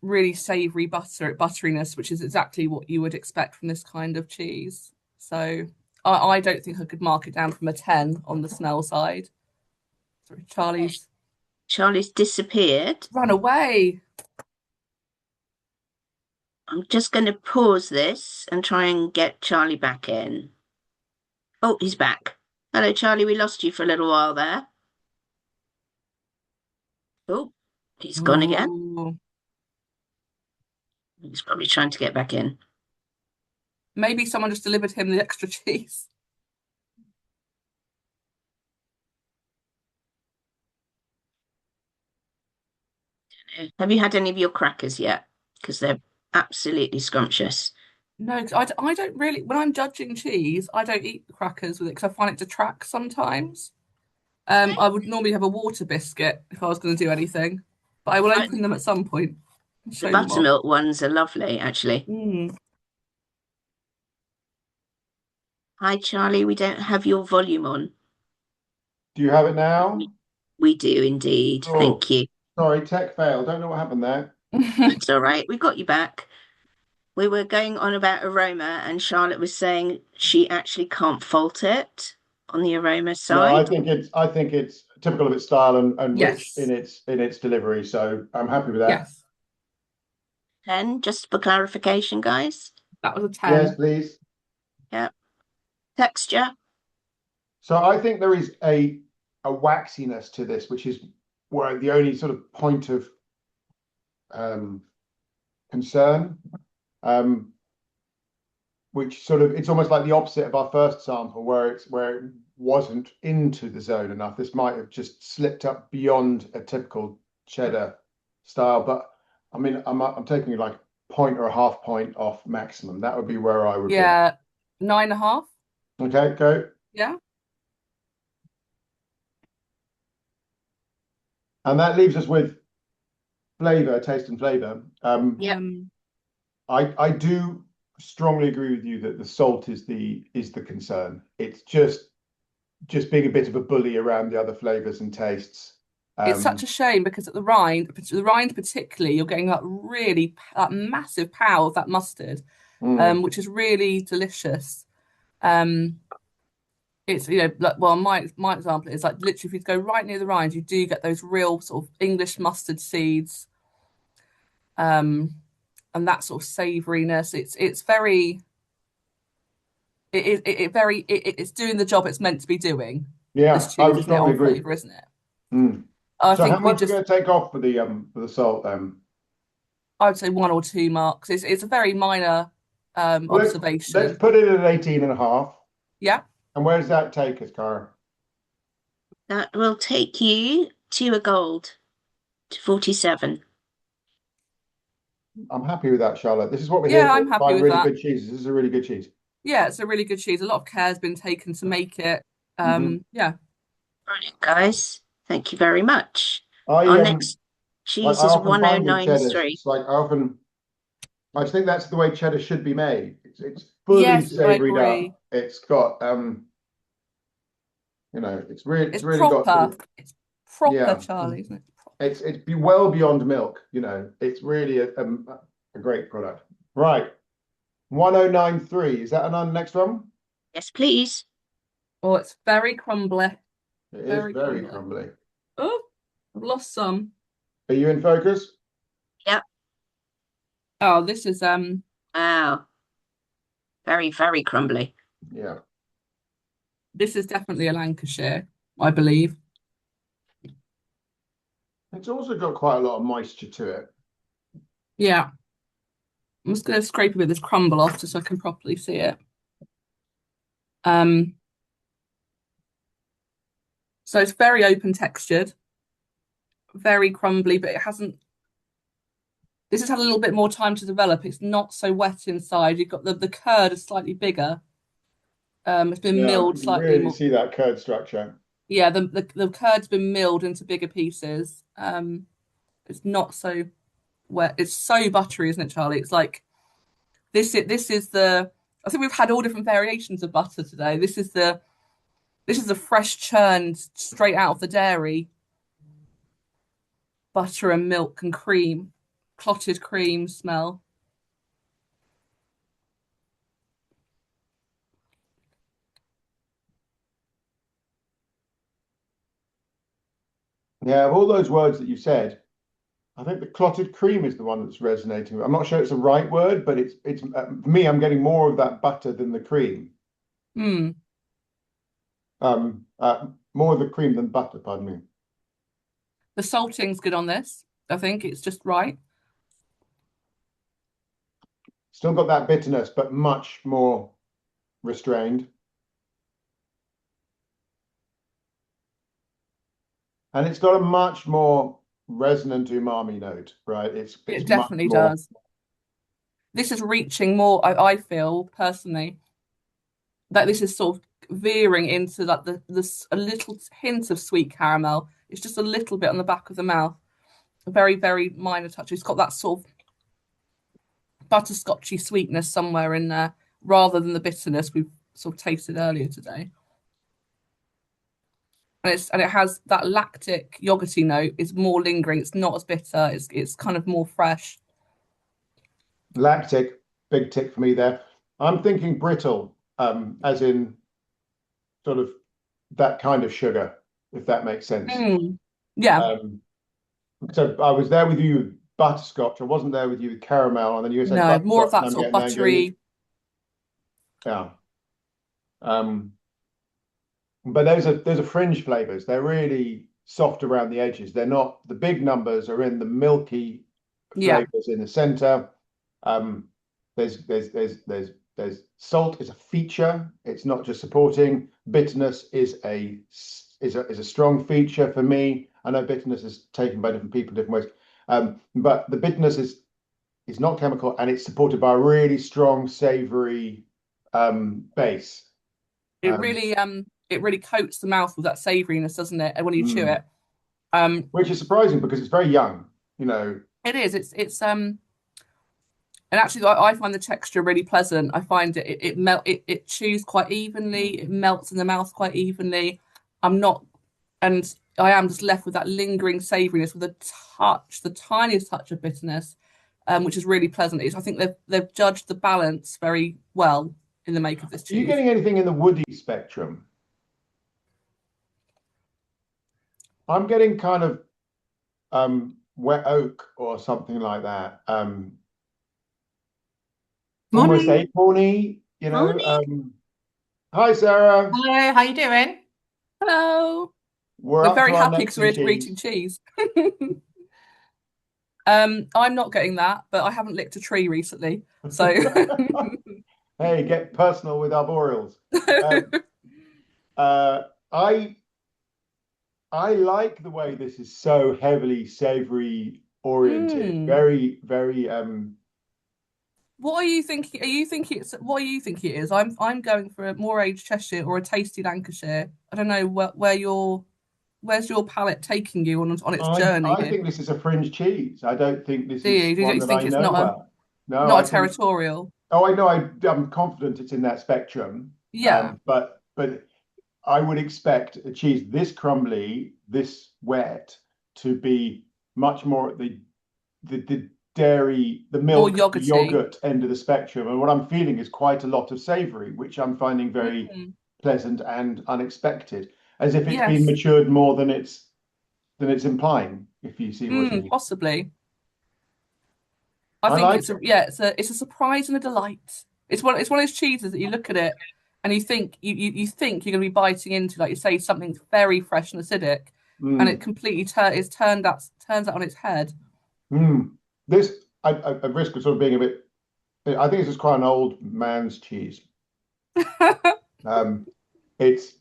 really savory butteriness, which is exactly what you would expect from this kind of cheese. So I don't think I could mark it down from a 10 on the smell side. Sorry, Charlie's Charlie's disappeared. run away. I'm just going to pause this and try and get Charlie back in. Oh, he's back. Hello, Charlie. We lost you for a little while there. Oh, he's gone again. Ooh. He's probably trying to get back in. Maybe someone just delivered him the extra cheese. Have you had any of your crackers yet? Because they're absolutely scrumptious. No, 'cause I don't really, when I'm judging cheese, I don't eat the crackers with it because I find it detracts sometimes. Okay. I would normally have a water biscuit if I was going to do anything, but I will I, open them at some point and the show them off. buttermilk ones are lovely, actually. Mm. Hi, Charlie. We don't have your volume on. Do you have it We, now? we do indeed. Oh, Thank you. sorry, tech fail. Don't know what happened there. It's all right. We got you back. We were going on about aroma, and Charlotte was saying she actually can't fault it on the aroma No, side. I think it's typical of its style and rich Yes, in its delivery. So I'm happy with that. yes, 10, just for clarification, guys. that was a Yes, 10. please. Yeah. Texture. So I think there is a waxiness to this, which is where the only sort of point of um, concern, um, which sort of it's almost like the opposite of our first sample, where it wasn't into the zone enough. This might have just slipped up beyond a typical cheddar style, but I mean, I'm taking like a point or a half point off maximum. That would be where I would be. Yeah, 9.5. Okay, go. Yeah. And that leaves us with flavor, taste and flavor. Yep. I do strongly agree with you that the salt is the concern. It's just being a bit of a bully around the other flavors and tastes. It's such a shame because at the rind particularly, you're getting that massive power of that mustard, Mm, which is really delicious. Um, it's like well, my example is like literally if you go right near the rind, you do get those real sort of English mustard seeds, um, and that sort of savouriness. It's very it's doing the job it's meant to be doing. Yeah, This I cheese, would isn't it, strongly on agree. flavour, isn't it? Mm. I So how think we much are we just, going to take off for the salt then? I would say 1 or 2 marks. It's a very minor Well, let's observation. put it at 18 and a half. Yeah. And where does that take us, Cara? That will take you to a gold, to 47. I'm happy with that, Charlotte. This is what we're here Yeah, for. I'm happy Find with really that. good cheeses. This is a really good cheese. Yeah, it's a really good cheese. A lot of care has been taken to make it. Hmm. Yeah. Brilliant, guys. Thank you very much. I Our next like cheese I is often find with cheddars, 1093. it's like I think that's the way cheddar should be made. It's fully Yes, I savoried agree. up. It's got it's It's really got sort proper. of, It's proper, yeah. Charlie, isn't it? It's be well beyond milk, It's really a great product. Right. 1093. Is that an next one? Yes, please. Oh, it's very crumbly. It is Very very crumbly. crumbly. Oh, I've lost some. Are you in focus? Yep. Oh, this is Wow. Very, very crumbly. Yeah. this is definitely a Lancashire, I believe. It's also got quite a lot of moisture to it. Yeah. I'm just gonna scrape a bit of this crumble off just so I can properly see it. Um, so it's very open textured, very crumbly, but it hasn't. This has had a little bit more time to develop. It's not so wet inside. You've got the curd is slightly bigger. It's been Yeah, milled you can slightly really more. see that curd structure. Yeah, the curd's been milled into bigger pieces. It's not so wet. It's so buttery, isn't it, Charlie? It's like this is the. I think we've had all different variations of butter today. This is the fresh churned straight out of the dairy butter and milk and cream, clotted cream smell. Yeah, of all those words that you said, I think the clotted cream is the one that's resonating. I'm not sure it's the right word, but it's for me. I'm getting more of that butter than the cream. Hmm. More of the cream than butter. Pardon me. The salting's good on this. I think it's just right. Still got that bitterness, but much more restrained. And it's got a much more resonant umami note, right? It's It much definitely more. does. This is reaching more, I feel personally, that this is sort of veering into like a little hint of sweet caramel. It's just a little bit on the back of the mouth. A very, very minor touch. It's got that sort of butterscotchy sweetness somewhere in there, rather than the bitterness we've sort of tasted earlier today. And it has that lactic yogurty note. It's more lingering. It's not as bitter. It's kind of more fresh. Lactic, big tick for me there. I'm thinking brittle, as in sort of that kind of sugar, if that makes sense. Mm. Yeah. Um, so I was there with you with butterscotch. I wasn't there with you with caramel, and then you were saying No, more of butterscotch, and that I'm sort of getting there and going, buttery. yeah. Um, but those are fringe flavors. They're really soft around the edges. They're not the big numbers are in the milky Yeah. flavors in the center. Um, there's salt is a feature. It's not just supporting. Bitterness is a strong feature for me. I know bitterness is taken by different people different ways. But the bitterness is not chemical and it's supported by a really strong savory base. It Um, really it really coats the mouth with that savouriness, doesn't it? And when you chew mm, it. Um which is surprising because it's very young, you know. it is. It's and actually I find the texture really pleasant. I find it chews quite evenly, it melts in the mouth quite evenly. I'm not and I am just left with that lingering savouriness with a touch, the tiniest touch of bitterness, which is really pleasant. I think they've judged the balance very well in the make of this Are you cheese. getting anything in the woody spectrum? I'm getting kind of wet oak or something like that. Almost Morning. acorny, you know. Morning. Hi, Sarah. Hello, how you doing? Hello. We're We're up to very our happy next because in we're eating cheese. cheese. I'm not getting that, but I haven't licked a tree recently. So Hey, get personal with arboreals. Um, uh, I I like the way this is so heavily savory oriented. Mm. Very, very What are you thinking? Are you thinking what are you thinking it is? I'm going for a more aged Cheshire or a tasty Lancashire. I don't know where where's your palate taking you on its journey I here? think this is a fringe cheese. I don't think this Do is you? Do one you that think I it's know well. No, I not a think territorial? oh I know I'm confident it's in that spectrum. Yeah. But I would expect a cheese this crumbly, this wet, to be much more at the dairy, the More milk, the yogurty. yogurt end of the spectrum. And what I'm feeling is quite a lot of savory, which I'm finding very Mm. pleasant and unexpected, as if it's been Yes. matured more than it's implying, if you see what I Mm, mean. possibly. I I think like it's a it. yeah, it's a surprise and a delight. It's one of those cheeses that you look at it and you think you think you're gonna be biting into, like you say, something very fresh and acidic, and it Mm, completely is turns out on its head. mm. This, I risk of sort of being a bit, I think this is quite an old man's cheese. Um, it's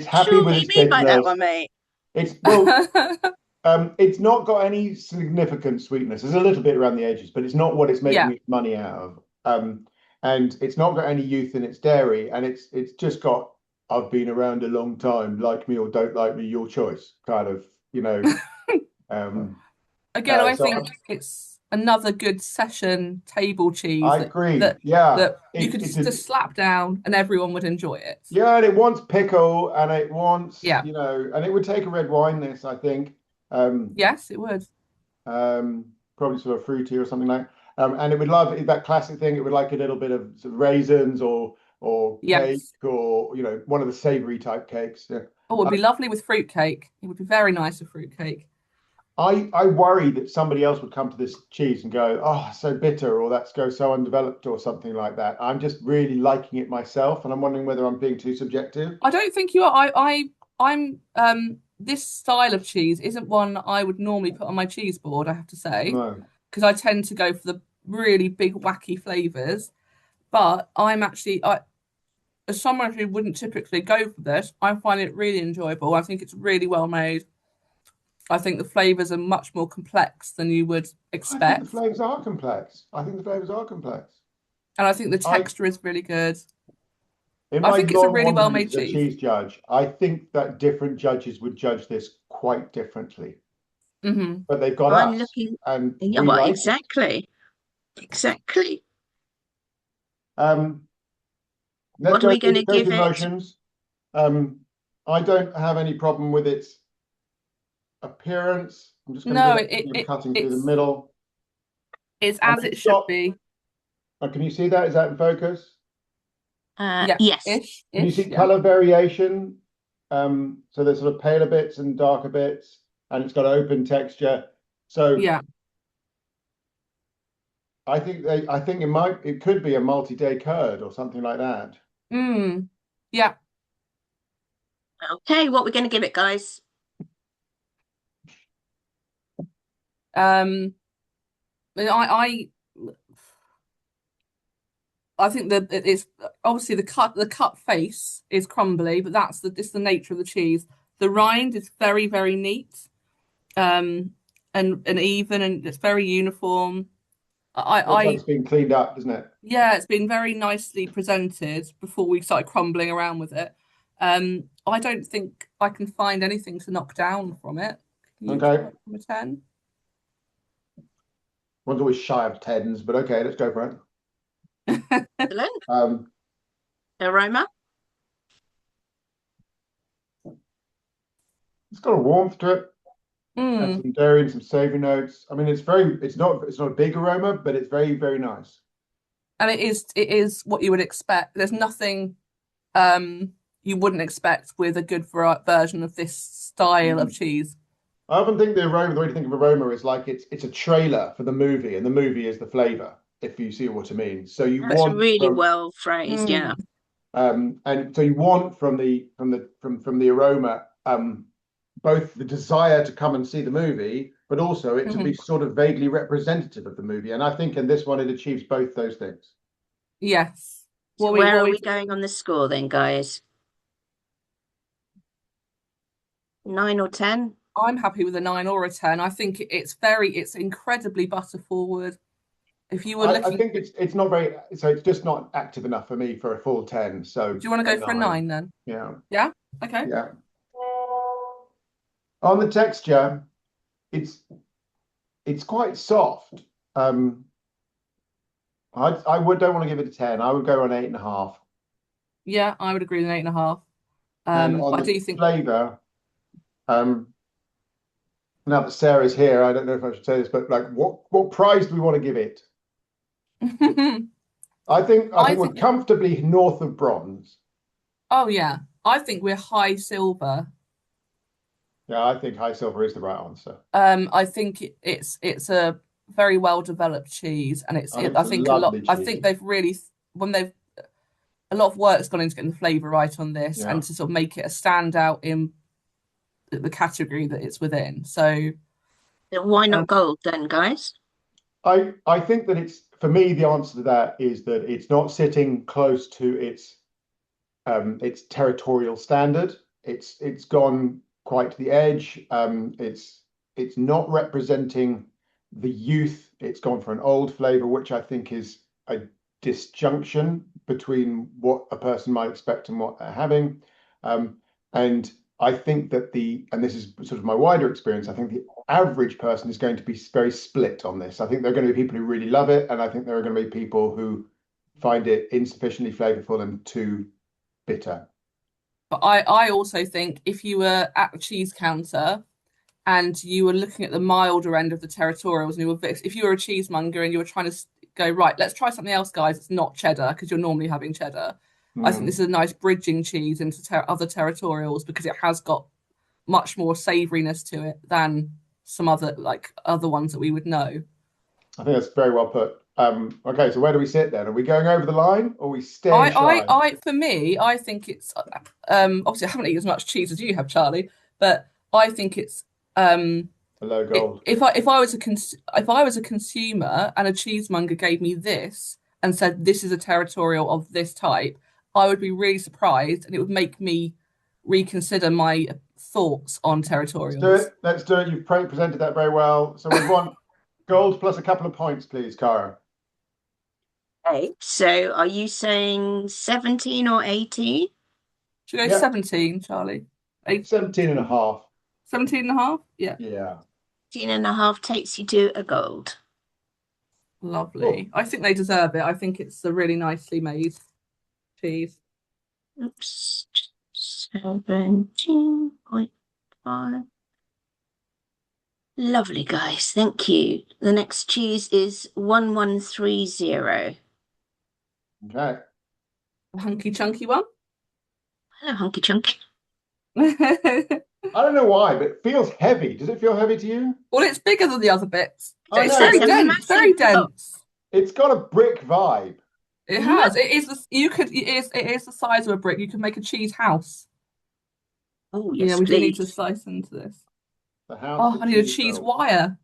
happy Sure, with what do you its mean by that bitterness. one, mate? It's well, it's not got any significant sweetness. There's a little bit around the edges, but it's not what it's making Yeah. its money out of. And it's not got any youth in its dairy, and it's just got I've been around a long time, like me or don't like me, your choice, kind of, you know. Um, Again, I so think it's another good session table cheese I agree. that Yeah, that you could it's a just slap down and everyone would enjoy it. yeah, and it wants pickle, and it wants, Yeah. you know, and it would take a red wine. This, I think. Um, Yes, it would. Probably sort of fruity or something like. And it would love that classic thing. It would like a little bit of, sort of raisins or cake Yes. or one of the savory type cakes. Yeah. Oh, it would Uh, be lovely with fruitcake. It would be very nice with fruitcake. I worry that somebody else would come to this cheese and go, oh, so bitter, or that's go so undeveloped, or something like that. I'm just really liking it myself, and I'm wondering whether I'm being too subjective. I don't think you are. I'm this style of cheese isn't one I would normally put on my cheese board, I have to say, No, because I tend to go for the really big wacky flavors. But as someone who wouldn't typically go for this, I find it really enjoyable. I think it's really well made. I think the flavors are much more complex than you would I think the expect. flavors are complex. I think the flavors are complex. And I think the I texture is really good. In I my think it's a long really well wanderings made as a cheese. cheese judge, I think that different judges would judge this quite differently. Hmm. But they've got I'm us, looking. and Yeah, we well, like it. exactly. Exactly. Um, What are we going let's to go give through the it? motions. Um, I don't have any problem with its appearance. I'm just going to No, do that, cutting through the it's middle. it's And as then it it's should got, be. can you see that? Is that in focus? Yeah, Yes. Can you ish, see yeah. color variation? So there's sort of paler bits and darker bits, and it's got open texture. So Yeah. I think it could be a multi-day curd or something like that. Mm. Yeah. Okay, what we're going to give it, guys? Um I I think that it's obviously the cut face is crumbly, but it's the nature of the cheese. The rind is very, very neat, and even, and it's very uniform. Looks like I it's been cleaned up, doesn't it? Yeah, it's been very nicely presented before we started crumbling around with it. I don't think I can find anything to knock down from it. Can you Okay. tell it from a 10? One's always shy of tens, but okay, let's go for it. Excellent. Um, Aroma. it's got a warmth to it, and Mm. some dairy and some savory notes. I mean, it's not a big aroma, but it's very, very nice. And it is what you would expect. There's nothing you wouldn't expect with a good version of this style of Mm. cheese. I often think the way to think of aroma is like it's a trailer for the movie, and the movie is the flavor, if you see what I mean. So you That's want really from well phrased. Yeah. Mm. And so you want from the aroma both the desire to come and see the movie, but also it to be sort of vaguely representative of the movie. And I think in this one it achieves both those things. Yes. So where are we going on the score then, guys? 9 or 10? I'm happy with a 9 or a 10. I think it's incredibly butter forward. If you were looking, I think it's not very, so it's just not active enough for me for a full 10. So do you want to go for a 9 then? Yeah. Yeah. Okay. Yeah. On the texture, it's quite soft. Don't want to give it a 10. I would go on 8.5. Yeah, I would agree with an 8.5. And on But I the do think flavour, now that Sarah's here, I don't know if I should say this, but like, what prize do we want to give it? I think we're comfortably north of bronze. Oh yeah, I think we're high silver. Yeah, I think high silver is the right answer. I think it's a very well developed cheese, and I think a lot. Cheese. I think they've really a lot of work's gone into getting the flavour right on this, and to sort of make it a standout in the category that it's within. So why not gold then, guys? I think that it's, for me, the answer to that is that it's not sitting close to its territorial standard. It's gone quite to the edge. It's not representing the youth. It's gone for an old flavor, which I think is a disjunction between what a person might expect and what they're having. And I think that and this is sort of my wider experience, I think the average person is going to be very split on this. I think there are going to be people who really love it, and I think there are going to be people who find it insufficiently flavorful and too bitter. But I also think if you were at the cheese counter and you were looking at the milder end of the territorials, and if you were a cheesemonger and you were trying to go, right, let's try something else, guys, it's not cheddar because you're normally having cheddar. I think this is a nice bridging cheese into other territorials because it has got much more savouriness to it than some other ones that we would know. I think that's very well put. Okay, so where do we sit then? Are we going over the line or are we staying shy? For me, I think it's obviously I haven't eaten as much cheese as you have, Charlie, but I think it's a low gold. If I was a consumer and a cheesemonger gave me this and said this is a territorial of this type, I would be really surprised, and it would make me reconsider my thoughts on territorials. Let's do it. You've presented that very well. So we want gold plus a couple of points, please, Cara. Okay, so are you saying 17 or 18? Should we go 17, Charlie? 17.5. 17.5? Yeah. Yeah. 17.5 takes you to a gold. Lovely. I think they deserve it. I think it's a really nicely made cheese. Oops. 17.5. Lovely, guys. Thank you. The next cheese is 1130. Okay. A hunky chunky one. Hello, hunky chunky. I don't know why, but it feels heavy. Does it feel heavy to you? Well, it's bigger than the other bits. It's very dense. Very dense. It's got a brick vibe. It has. It is. It is the size of a brick. You can make a cheese house. Oh yes, we please. do need to slice into this. The house. I need a cheese wire.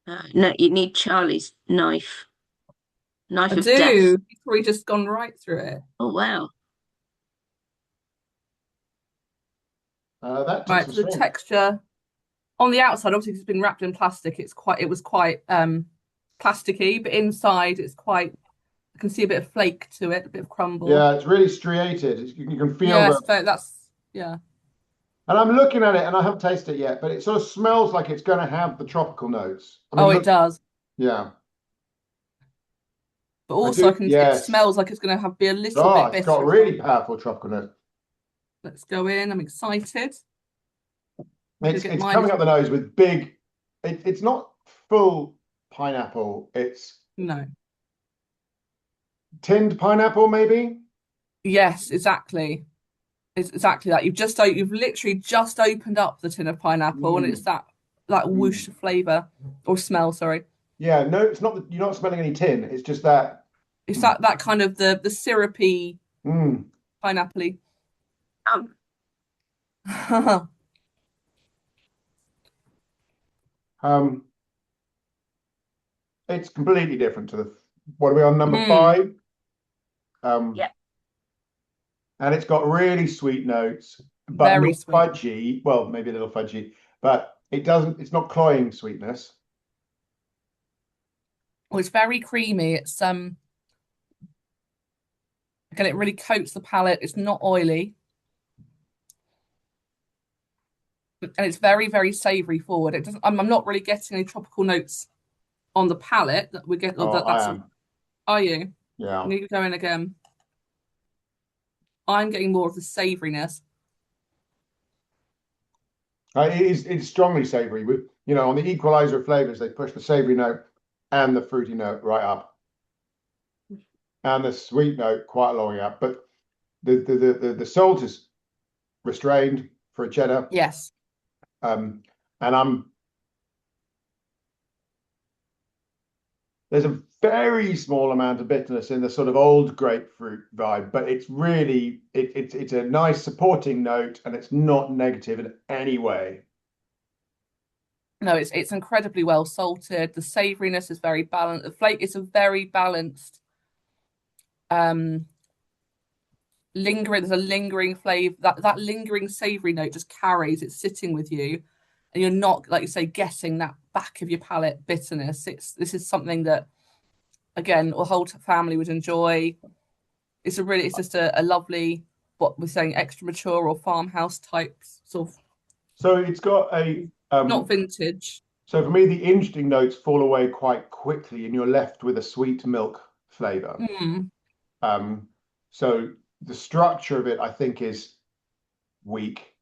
No, you need Charlie's knife. Knife of death. He's probably just gone right through it. Oh wow. That right, so the texture on the outside, obviously, it's been wrapped in plastic. It was quite plasticky, but inside it's quite. I can see a bit of flake to it, a bit of crumble. Yeah, it's really striated. You can feel. Yes, that's. And I'm looking at it, and I haven't tasted it yet, but it sort of smells like it's going to have the tropical notes. It does. Yeah. But also, it smells like it's going to be a little bit bitter. It's got really powerful tropical notes. Let's go in. I'm excited. It's coming up the nose with big. It's not full pineapple. It's tinned pineapple, maybe. Yes, exactly. It's exactly that. You've literally just opened up the tin of pineapple, and it's that whoosh of flavour or smell. Sorry. Yeah, no, it's not. You're not smelling any tin. It's just that It's Mm. that kind of the syrupy Mm. pineapple. Um, Um, it's completely different to the. What are we on, number Mm, five? Um, yeah. and it's got really sweet notes, but very not sweet. fudgy. Well, maybe a little fudgy, but it doesn't. It's not cloying sweetness. Oh, it's very creamy. It's again, it really coats the palate. It's not oily, and it's very, very savoury forward. It doesn't. I'm not really getting any tropical notes on the palate that we get. Or Oh, that I that's. am. Are you? Yeah. Need to go in again. I'm getting more of the savouriness. It's strongly savory. With on the equalizer of flavors, they push the savory note and the fruity note right up, and the sweet note quite a long way up. But the salt is restrained for a cheddar. Yes. And there's a very small amount of bitterness in the sort of old grapefruit vibe, but it's really it's a nice supporting note, and it's not negative in any way. No, it's incredibly well salted. The savouriness is very balanced. The flake is a very balanced, um, lingering. There's a lingering flavour. That lingering savoury note just carries. It's sitting with you, and you're not, like you say, getting that back of your palate bitterness. This is something that again the whole family would enjoy. It's just a lovely, what we're saying, extra mature or farmhouse type sort of, So it's got a not vintage. so for me the interesting notes fall away quite quickly, and you're left with a sweet milk flavor. Mm, Um, so the structure of it, I think, is weak.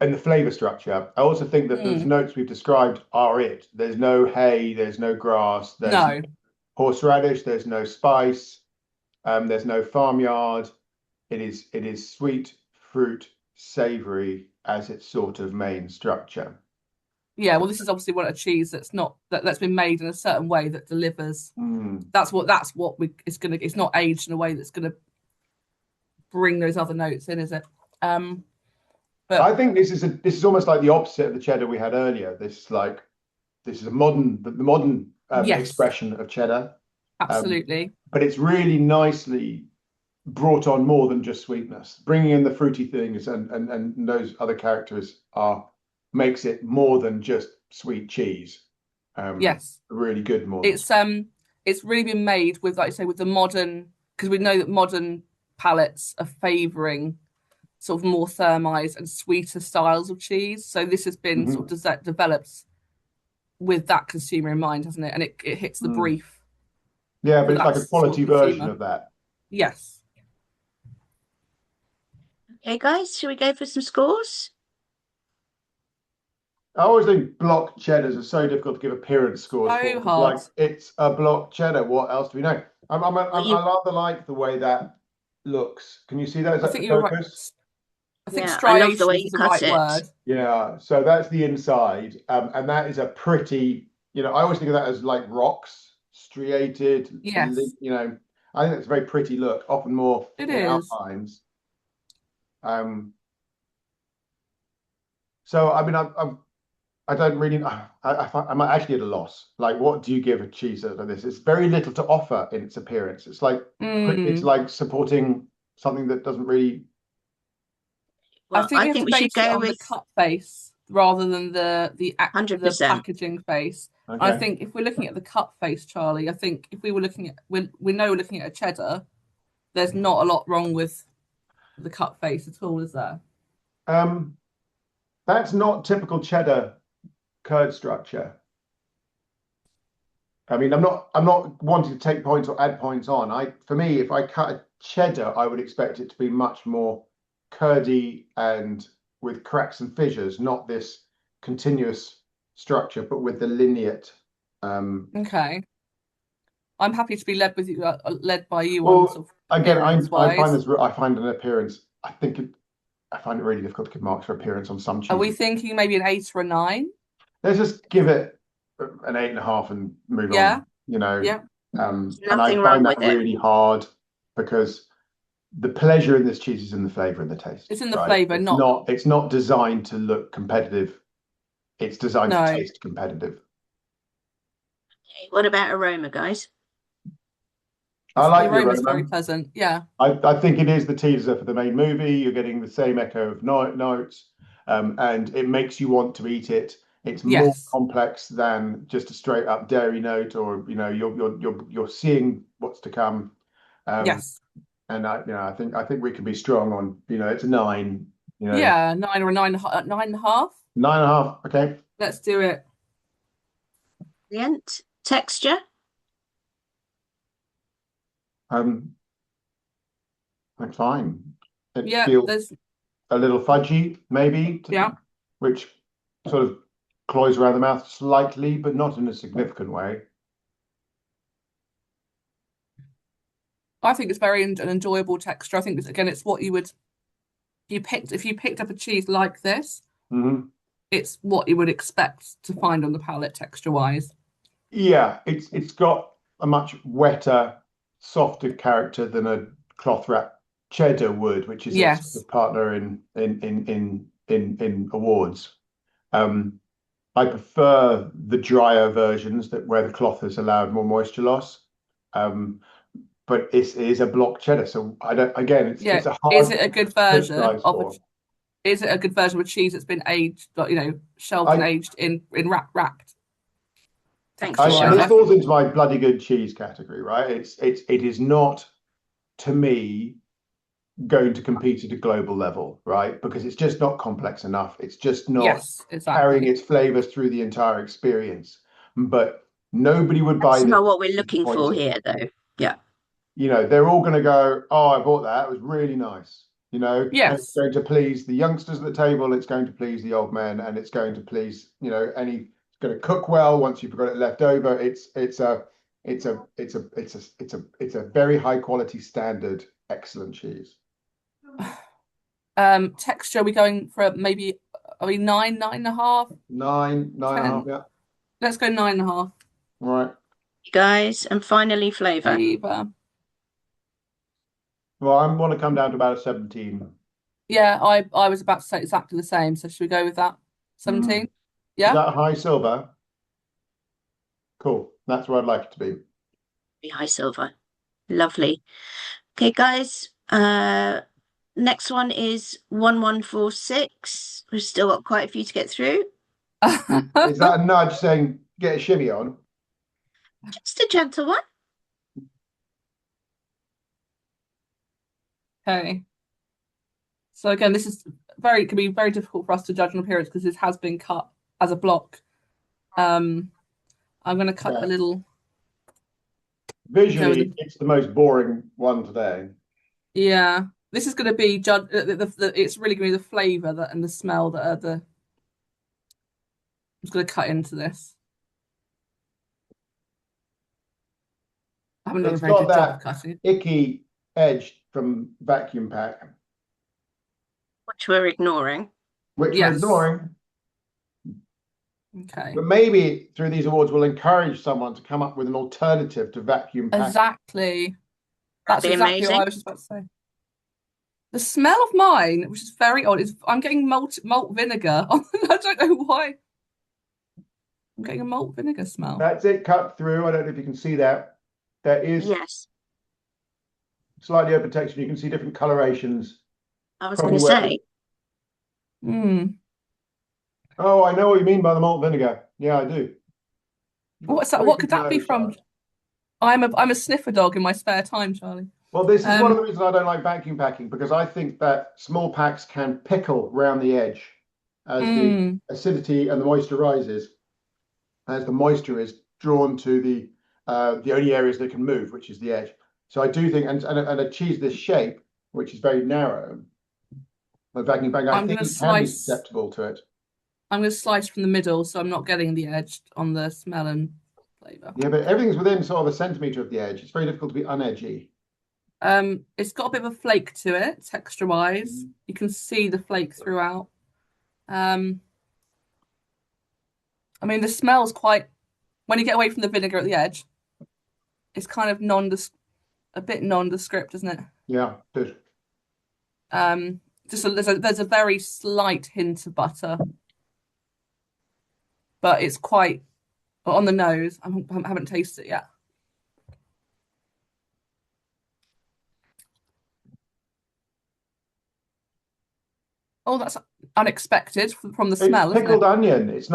And the flavor structure, I also think that those mm. notes we've described are it. There's no hay, there's no grass, there's No, horseradish, there's no spice, there's no farmyard. It is sweet fruit, savory as its sort of main structure. yeah. Well, this is obviously one a cheese that's not that's been made in a certain way that delivers. Mm. That's what we it's gonna. It's not aged in a way that's gonna bring those other notes in, is it? Um, but I think this is almost like the opposite of the cheddar we had earlier. This is a modern the modern yes, expression of cheddar, um, absolutely. but it's really nicely brought on more than just sweetness. Bringing in the fruity things and those other characters are makes it more than just sweet cheese. Yes, Really good more than. it's um it's really been made with, like I say, with the modern, because we know that modern palates are favouring sort of more thermized and sweeter styles of cheese. So this has been Mhm. sort of developed with that consumer in mind, hasn't it? And it hits the Mm. brief Yeah, for but it's that like a sort of quality version consumer. of that. Yes. Okay, guys, shall we go for some scores? I always think block cheddars are so difficult to give appearance scores for. So It's hard. like it's a block cheddar. What else do we know? Well, I rather like the way that looks. Can you see that? Is I that the think you're right. focus? I think yeah, I love the way striations you is the cut right it. word. Yeah. So that's the inside, and that is a pretty. I always think of that as like rocks, striated. Yes, I think it's a very pretty look, often more it in is. outlines. Um, so I mean, I don't really. I'm actually at a loss. Like, what do you give a cheese like this? It's very little to offer in its appearance. It's Mm. like supporting something that doesn't really. I Well, think I we have think to we should base it go on the with cut face rather than the 100%. packaging face. I Okay. think if we're looking at the cut face, Charlie, I think if we were looking at we know we're looking at a cheddar, there's not a lot wrong with the cut face at all, is there? Um, that's not typical cheddar curd structure. I mean, I'm not wanting to take points or add points on. For me, if I cut a cheddar, I would expect it to be much more curdy and with cracks and fissures, not this continuous structure, but with the lineate. Okay. I'm happy to be led by you on Well, sort of again, appearance wise. I find an appearance. I find it really difficult to give marks for appearance on some Are we cheeses. thinking maybe an 8 or a 9? Let's just give it an 8.5 and move Yeah, on. You know, yeah. There's And I nothing wrong find that with it. really hard because the pleasure in this cheese is in the flavor and the taste, It's in the right? flavour, It's not not it's not designed to look competitive. It's designed to no. taste competitive. Okay, what about aroma, guys? I The like the aroma is very aroma. pleasant. Yeah. I think it is the teaser for the main movie. You're getting the same echo of notes, and it makes you want to eat it. It's more Yes. complex than just a straight up dairy note, or you're seeing what's to come. Um, Yes. and I think we can be strong on, it's a nine, Yeah. 9 or 9.5. 9.5. Okay. Let's do it. Brilliant. Texture? Um, I'm fine. It Yeah. feels There's a little fudgy, maybe, yeah. which sort of cloys around the mouth slightly, but not in a significant way. I think it's very an enjoyable texture. I think again, it's what you would if you picked up a cheese like this, Hmm. it's what you would expect to find on the palate texture wise. Yeah, it's got a much wetter, softer character than a cloth wrap cheddar would, which is its sort Yes. of partner in awards. Um, I prefer the drier versions that where the cloth has allowed more moisture loss. Um, but it is a block cheddar, so I don't. Again, it's Yeah. a Is hard it a thing good to version criticize of a for. is it a good version of a cheese that's been aged, like, shelved and I aged in wrapped Thank texture you, wise? This Charlotte. falls into my bloody good cheese category, right? It is not, to me, going to compete at a global level, right? Because it's just not complex enough. It's just not Yes, carrying exactly. its flavors through the entire experience. But nobody would buy That's this not what we're looking for disappointed. here, though. Yeah. They're all going to go, "Oh, I bought that. It was really nice." And it's Yes. going to please the youngsters at the table. It's going to please the old men, and it's going to please, it's going to cook well once you've got it left over. It's a very high quality standard, excellent cheese. Texture, are we going for maybe are we 9.5, Nine, 9.5, 10? yeah. Let's go 9.5. All right. Guys, and finally, flavor. Flavor. Well, I want to come down to about a 17. Yeah, I was about to say exactly the same. So should we go with that? Mm. 17? Is Yeah? that high silver? Cool. That's where I'd like it to be. Very high silver. Lovely. Okay, guys. Next one is 1146. We've still got quite a few to get through. Is that a nudge saying get a shimmy on? Just a gentle one. Okay. So again, this is can be very difficult for us to judge an appearance because this has been cut as a block. Um, I'm going to cut a Yeah. little. Go with Visually, the, it's the most boring one today. yeah. This is going to be judge. It's really going to be the flavour that and the smell that are the. I'm just going to cut into this. I haven't done a It's very got good job of that cutting. icky edge from vacuum pack, Which we're ignoring. which we're Yes. ignoring. Okay. But maybe through these awards, we'll encourage someone to come up with an alternative to vacuum pack. Exactly. That'd That's be exactly what amazing. I was just about to say. The smell of mine, which is very odd, is I'm getting malt vinegar. I don't know why. I'm getting a malt vinegar smell. That's it cut through. I don't know if you can see that. There is Yes. slightly open texture. You can see different colorations. I was going Probably to where. say. Hmm. Oh, I know what you mean by the malt vinegar. Yeah, I do. You've got What's that? very What good could that be nose, from? Charlotte. I'm a sniffer dog in my spare time, Charlie. Well, this is one of Um. the reasons I don't like vacuum packing because I think that small packs can pickle round the edge as the Mm, acidity and the moisture rises, as the moisture is drawn to the only areas that can move, which is the edge. So I do think, and a cheese this shape, which is very narrow, a vacuum pack, I I'm think gonna it can be slice. susceptible to it. I'm gonna slice from the middle, so I'm not getting the edge on the smell and flavor. Yeah, but everything's within sort of a centimeter of the edge. It's very difficult to be unedgy. It's got a bit of a flake to it, texture-wise. Mhm. You can see the flake throughout. Um, I mean, the smell's quite when you get away from the vinegar at the edge. it's kind of a bit nondescript, isn't it? Yeah, good. Just there's a very slight hint of butter, but it's quite on the nose. I haven't tasted it yet. Oh, that's unexpected from the It's smell, isn't pickled it? onion. It It's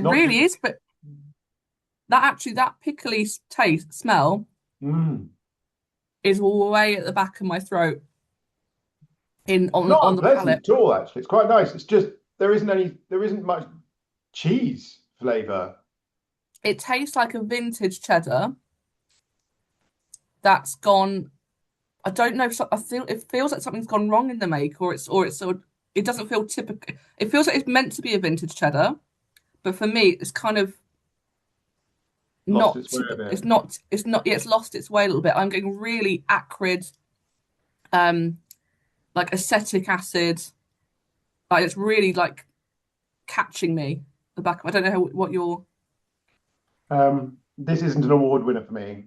not really just is, but that pickly taste smell mm, is way at the back of my throat in not on the palate. unpleasant at all, actually. It's quite nice. It's just there isn't much cheese flavor. It tastes like a vintage cheddar that's gone. I don't know. I feel it feels like something's gone wrong in the make, or it's sort of, it doesn't feel typical. It feels like it's meant to be a vintage cheddar, but for me, it's kind of Lost not its way a bit. it's not yeah, it's lost its way a little bit. I'm getting really acrid, like acetic acid. Like it's really like catching me the back of, I don't know what your This isn't an award winner for me.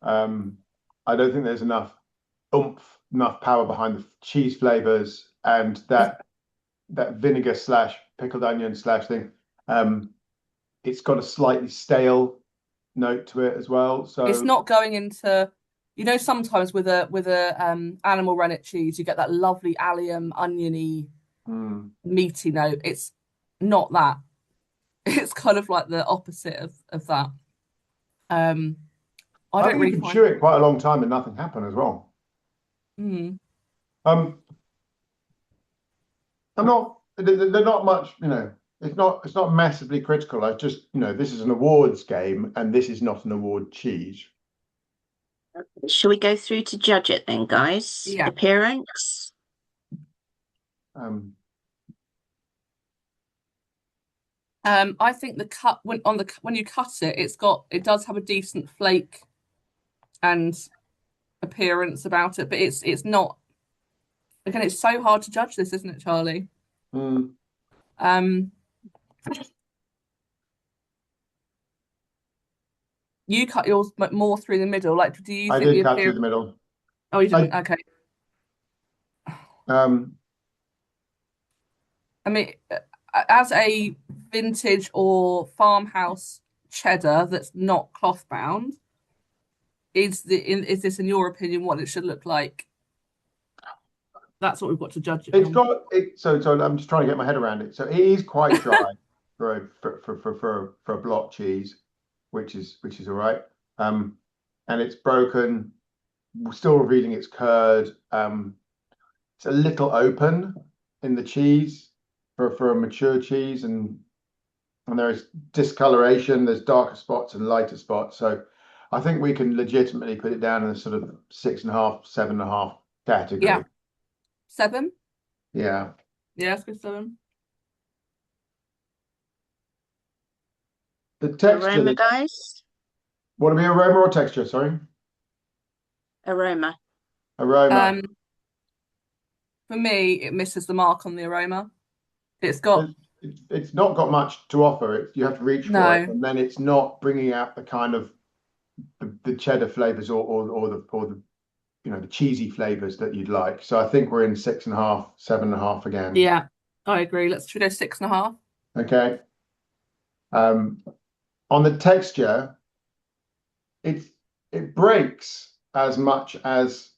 Um, I don't think there's enough oomph, enough power behind the cheese flavors and that vinegar slash pickled onion slash thing. It's got a slightly stale note to it as well. it's So not going into, sometimes with a animal rennet cheese you get that lovely allium oniony mm, meaty note. It's not that. It's kind of like the opposite of that. um I I don't think you really can find chew it quite a long time and nothing happen as well. mm, Um, I'm not. They're not much. It's not massively critical. I just, this is an awards game, and this is not an award cheese. Shall we go through to judge it then, guys? yeah. Appearance. Um, I think the cut when you cut it, it does have a decent flake and appearance about it, but it's not, again, it's so hard to judge this, isn't it, Charlie? mm, Um, you cut yours more through the middle. Like, do you I think the did cut through appearance? the middle. Oh, you I didn't. Okay. um, I mean, as a vintage or farmhouse cheddar that's not cloth bound, is this, in your opinion, what it should look like? That's what we've got to judge it it's on. got it. So I'm just trying to get my head around it. So it is quite dry for a block cheese, which is all right. Um, and it's broken, still revealing its curd. It's a little open in the cheese for a mature cheese, and there is discoloration. There's darker spots and lighter spots. So I think we can legitimately put it down in the sort of 6.5, 7.5 Yeah, category. 7. Yeah. Yeah, let's go 7. The texture, Aroma, guys. what to be aroma or texture? Sorry, Aroma. aroma. Um, for me, it misses the mark on the aroma. It's got It's not got much to offer. You have to reach for it, no. and then it's not bringing out the kind of the cheddar flavors or the the cheesy flavors that you'd like. So I think we're in 6.5, 7.5 again. Yeah, I agree. Should we go 6.5? Okay. Um, on the texture, it breaks as much as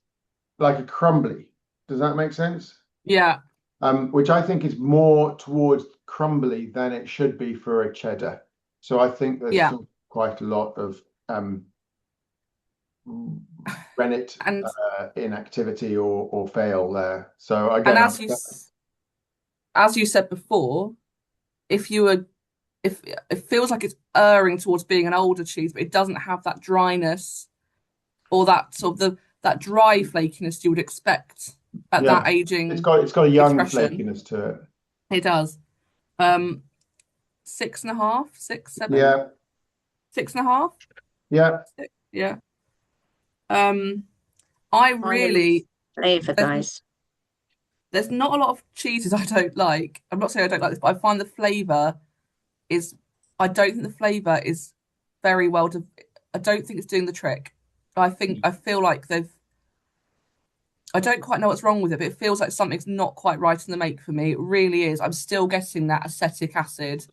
like a crumbly. Does that make sense? Yeah, Which I think is more towards crumbly than it should be for a cheddar. So I think there's yeah. still quite a lot of rennet And inactivity or fail there. So and again, as you said before, if you were if it feels like it's erring towards being an older cheese, but it doesn't have that dryness or that sort of that dry flakiness you would expect at that yeah, aging it's got a young expression. flakiness to it. It does. Um, 6.5, 6, 7, Yeah, 6.5. yeah. Yeah. Um, I Final really flavor, there's guys. there's not a lot of cheeses I don't like. I'm not saying I don't like this, but I find the flavor is I don't think the flavour is very well. I don't think it's doing the trick. I feel like they've. I don't quite know what's wrong with it, but it feels like something's not quite right in the make for me. It really is. I'm still getting that acetic acid,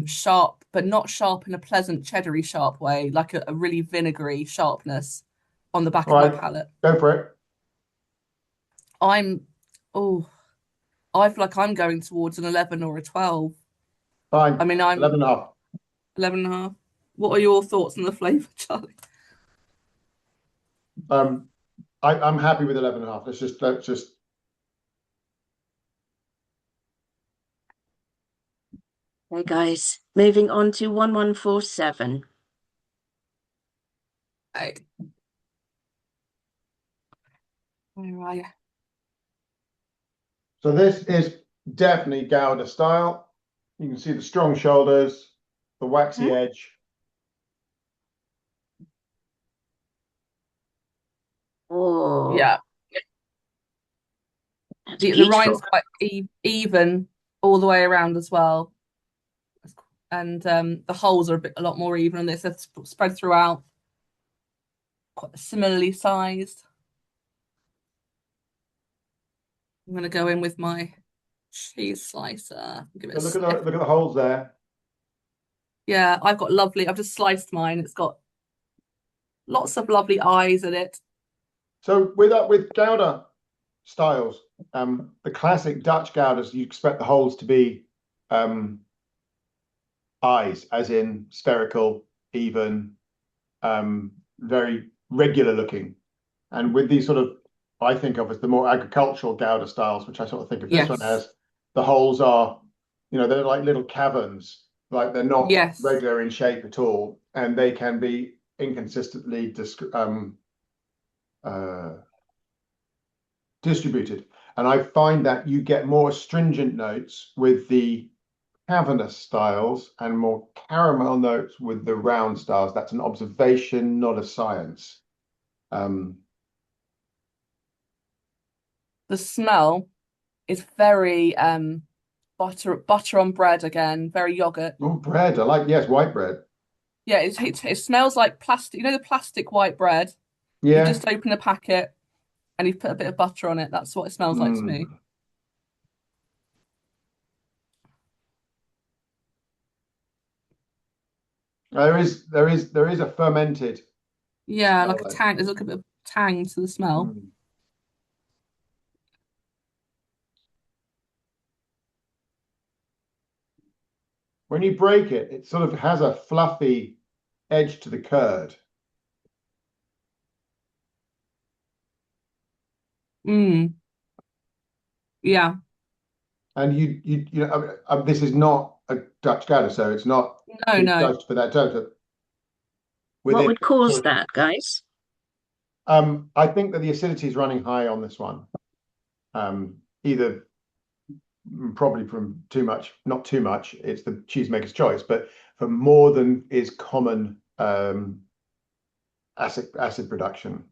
sharp, but not sharp in a pleasant cheddary sharp way, like a really vinegary sharpness on the back All of my right, palate. go for it. I'm, oh, I feel like I'm going towards an 11 or a 12. I Fine, mean, I'm 11 and a half. 11 and a half. What are your thoughts on the flavour, Charlie? Um, I'm happy with 11 and a half. Let's just Okay, guys, moving on to 1147. Right. Where are you? So this is definitely Gouda style. You can see the strong shoulders, the waxy Hmm? edge. Oh, Yeah, that's the beautiful. rind's quite even all the way around as well, and the holes are a lot more even on this. They're spread throughout, quite similarly sized. I'm gonna go in with my cheese slicer. Give it a So sniff. look at the holes there. Yeah, I've got lovely. I've just sliced mine. It's got lots of lovely eyes in it. So with Gouda styles, the classic Dutch Goudas, you expect the holes to be um, eyes, as in spherical, even, very regular looking. And with these sort of, I think of as the more agricultural Gouda styles, which I sort of think of this one Yes, as, the holes are, they're like little caverns, like they're not yes. regular in shape at all, and they can be inconsistently uh, distributed. And I find that you get more astringent notes with the cavernous styles and more caramel notes with the round styles. That's an observation, not a science. Um, The smell is very butter on bread again, very yogurt. oh, bread. I like, yes, white bread. Yeah, it smells like plastic. You know the plastic white bread? You Yeah. just open a packet and you put a bit of butter on it. That's what it smells like to me. Mm. There is a fermented Yeah, smell like a there. tang. There's like a bit of tang to the smell. Mm. When you break it, it sort of has a fluffy edge to the curd. Mm, yeah. And this is not a Dutch Gouda, so it's not No, being no. judged for that total. What Within would it, cause sort that, guys? I think that the acidity is running high on this one. Either probably from too much, not too much, it's the cheesemaker's choice, but for more than is common acid production.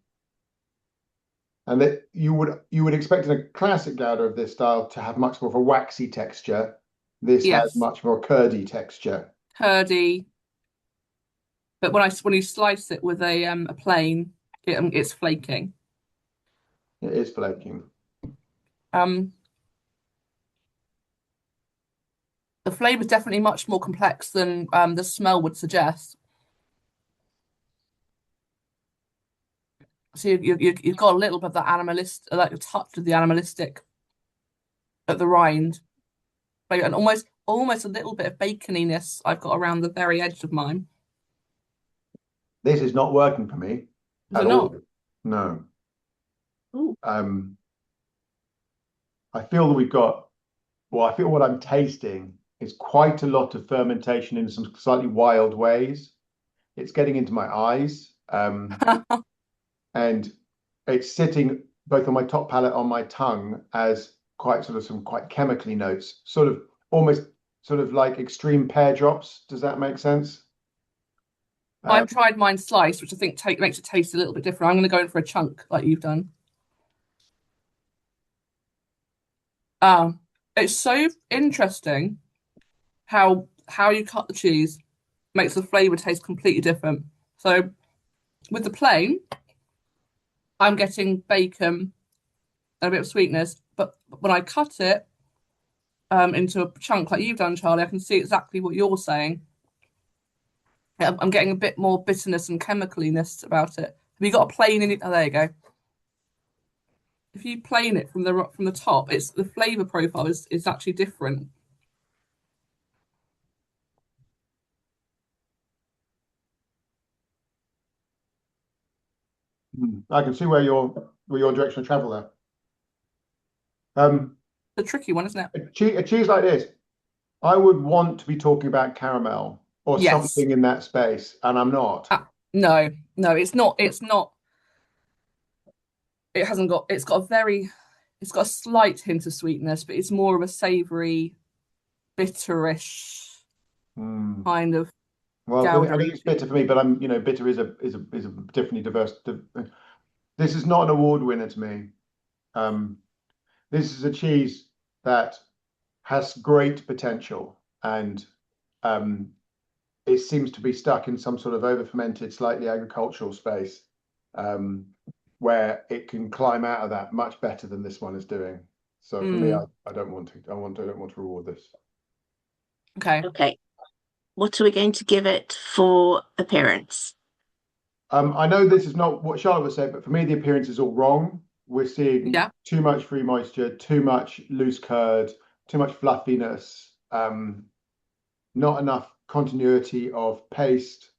And that you would expect in a classic Gouda of this style to have much more of a waxy texture. This has Yes. much more curdy texture. Curdy. But when you slice it with a plane, it's flaking. It is flaking. Um, the flavor is definitely much more complex than the smell would suggest. So you've got a little bit of that animalistic, like a touch of the animalistic at the rind, and almost a little bit of baconiness I've got around the very edge of mine. This is not working for me Is at it not? all. No. Ooh, Um, I feel that I feel what I'm tasting is quite a lot of fermentation in some slightly wild ways. It's getting into my eyes, and it's sitting both on my top palate, on my tongue, as quite sort of some quite chemically notes, sort of almost sort of like extreme pear drops. Does that make sense? Um, I've tried mine sliced, which I think makes it taste a little bit different. I'm going to go in for a chunk like you've done. Um, it's so interesting how how you cut the cheese makes the flavour taste completely different. So with the plain, I'm getting bacon and a bit of sweetness, but when I cut it into a chunk like you've done, Charlie, I can see exactly what you're saying. I'm getting a bit more bitterness and chemicaliness about it. Have you got a plain in it? Oh, there you go. If you plane it from the top, it's the flavor profile is actually different. I can see where your direction of travel there. The tricky one, isn't it? A cheese like this, I would want to be talking about caramel or Yes. something in that space, and I'm not. No, no, it's not. It's not. It hasn't got. It's got a very. It's got a slight hint of sweetness, but it's more of a savoury, bitterish Mm. kind of Well, for me, I think goudery. it's bitter for me, but bitter is a definitely diverse. This is not an award winner to me. Um, this is a cheese that has great potential, and um, it seems to be stuck in some sort of over fermented, slightly agricultural space, where it can climb out of that much better than this one is doing. So for me, I don't want to. I don't want to reward this. Okay. Okay. What are we going to give it for appearance? I know this is not what Charlotte would say, but for me, the appearance is all wrong. We're seeing Yeah. too much free moisture, too much loose curd, too much fluffiness, not enough continuity of paste.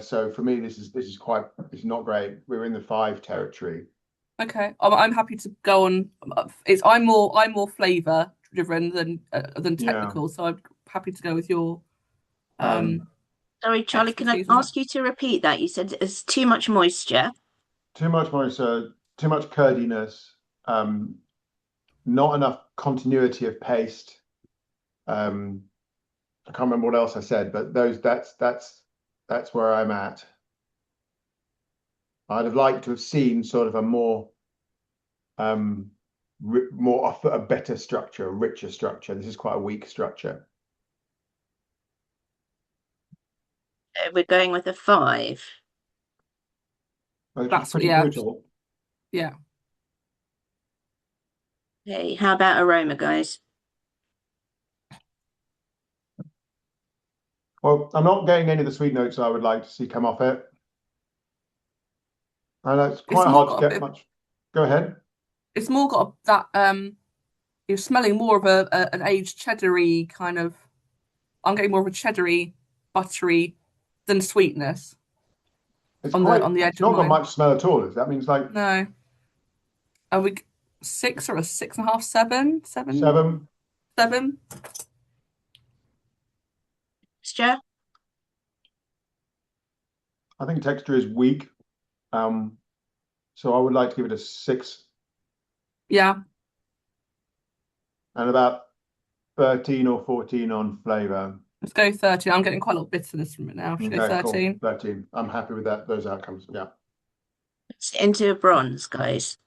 So for me, this is not great. We're in the 5 territory. Okay. I'm happy to go on. It's I'm more flavor driven than Yeah. technical, so I'm happy to go with your Um, Sorry, Charlie, can I expertise on that. ask you to repeat that? You said there's too much moisture. Too much moisture, too much curdiness, um, not enough continuity of paste. Um, I can't remember what else I said, but that's where I'm at. I'd have liked to have seen sort of a um, more a better structure, a richer structure. This is quite a weak structure. We're going with a 5. Which is That's pretty yeah, brutal. yeah. Okay, how about aroma, guys? Well, I'm not getting any of the sweet notes I would like to see come off it. And it's It's quite more hard to got a get bit. much. Go ahead. It's more got that. You're smelling more of an aged cheddary kind of. I'm getting more of a cheddary, buttery than sweetness on the It's edge of not got mine. much smell at all. That means like No, are we 6 or a 6.5, 7, 7, 7. 7? Texture? I think texture is weak. So I would like to give it a 6 Yeah. and about 13 or 14 on flavor. Let's go 13. I'm getting quite a lot of bitterness from it now. Should we go Okay, cool. 13? 13. I'm happy with those outcomes. Yeah. It's into a bronze, guys.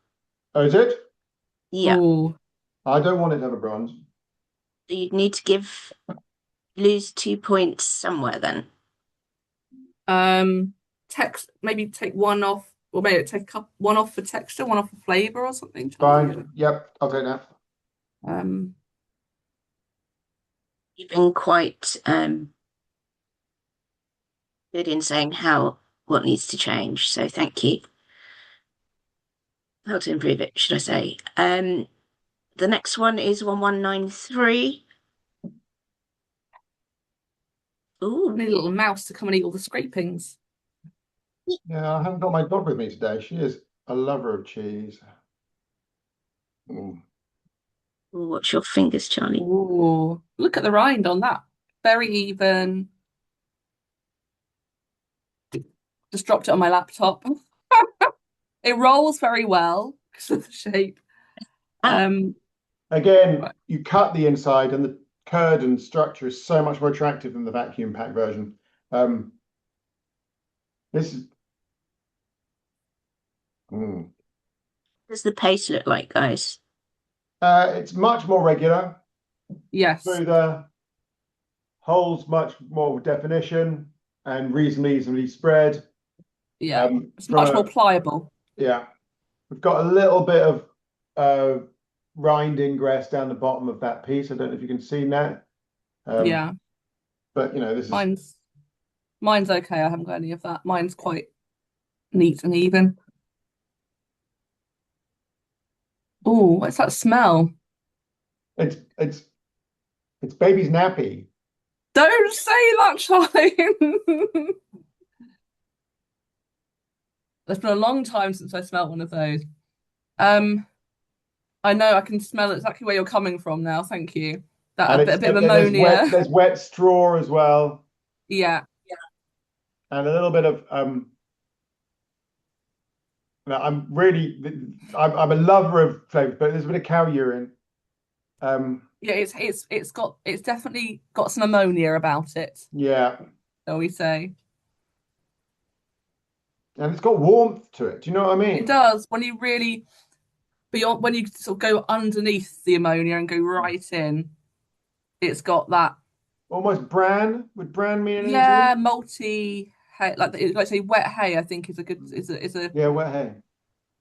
Oh, is it? Yeah. Oh, I don't want it to have a bronze. So you'd need to lose 2 points somewhere then. text maybe take one off, or maybe take one off for texture, one off for flavor or something, Charlie. Fine. Yep, I'll take that. Um, You've been quite good in saying what needs to change, so thank you. How to improve it, should I say? The next one is 1193. I need a Ooh, little mouse to come and eat all the scrapings. Yeah, I haven't got my dog with me today. She is a lover of cheese. Mm. ooh, watch your fingers, Charlie. Oh, look at the rind on that. Very even. Just dropped it on my laptop. It rolls very well because of the shape. Ah, Again, you cut the inside and the curd and structure is so much more attractive than the vacuum pack version. Um, this is mm. what does the paste look like, guys? It's much more regular, Yes. smoother, holds much more definition and reasonably easily spread. Yeah, it's From much more a pliable. Yeah, we've got a little bit of rind ingress down the bottom of that piece. I don't know if you can see that. Yeah, But this is mine's okay. I haven't got any of that. Mine's quite neat and even. Oh, what's that smell? it's it's it's baby's nappy. Don't say that, Charlie. It's been a long time since I smelled one of those. Um, I know I can smell exactly where you're coming from now. Thank you. That And a bit of there's ammonia. wet straw as well, Yeah. and a little bit of now I'm a lover of flavors, but there's a bit of cow urine. Yeah, it's definitely got some ammonia about it, Yeah, shall we say. and it's got warmth to it. Do you know what I It mean? does when you really beyond when you sort of go underneath the ammonia and go right in, it's got that Almost bran. Would bran mean anything to you? yeah, multi hay like say wet hay, I think is a good is Yeah, wet hay.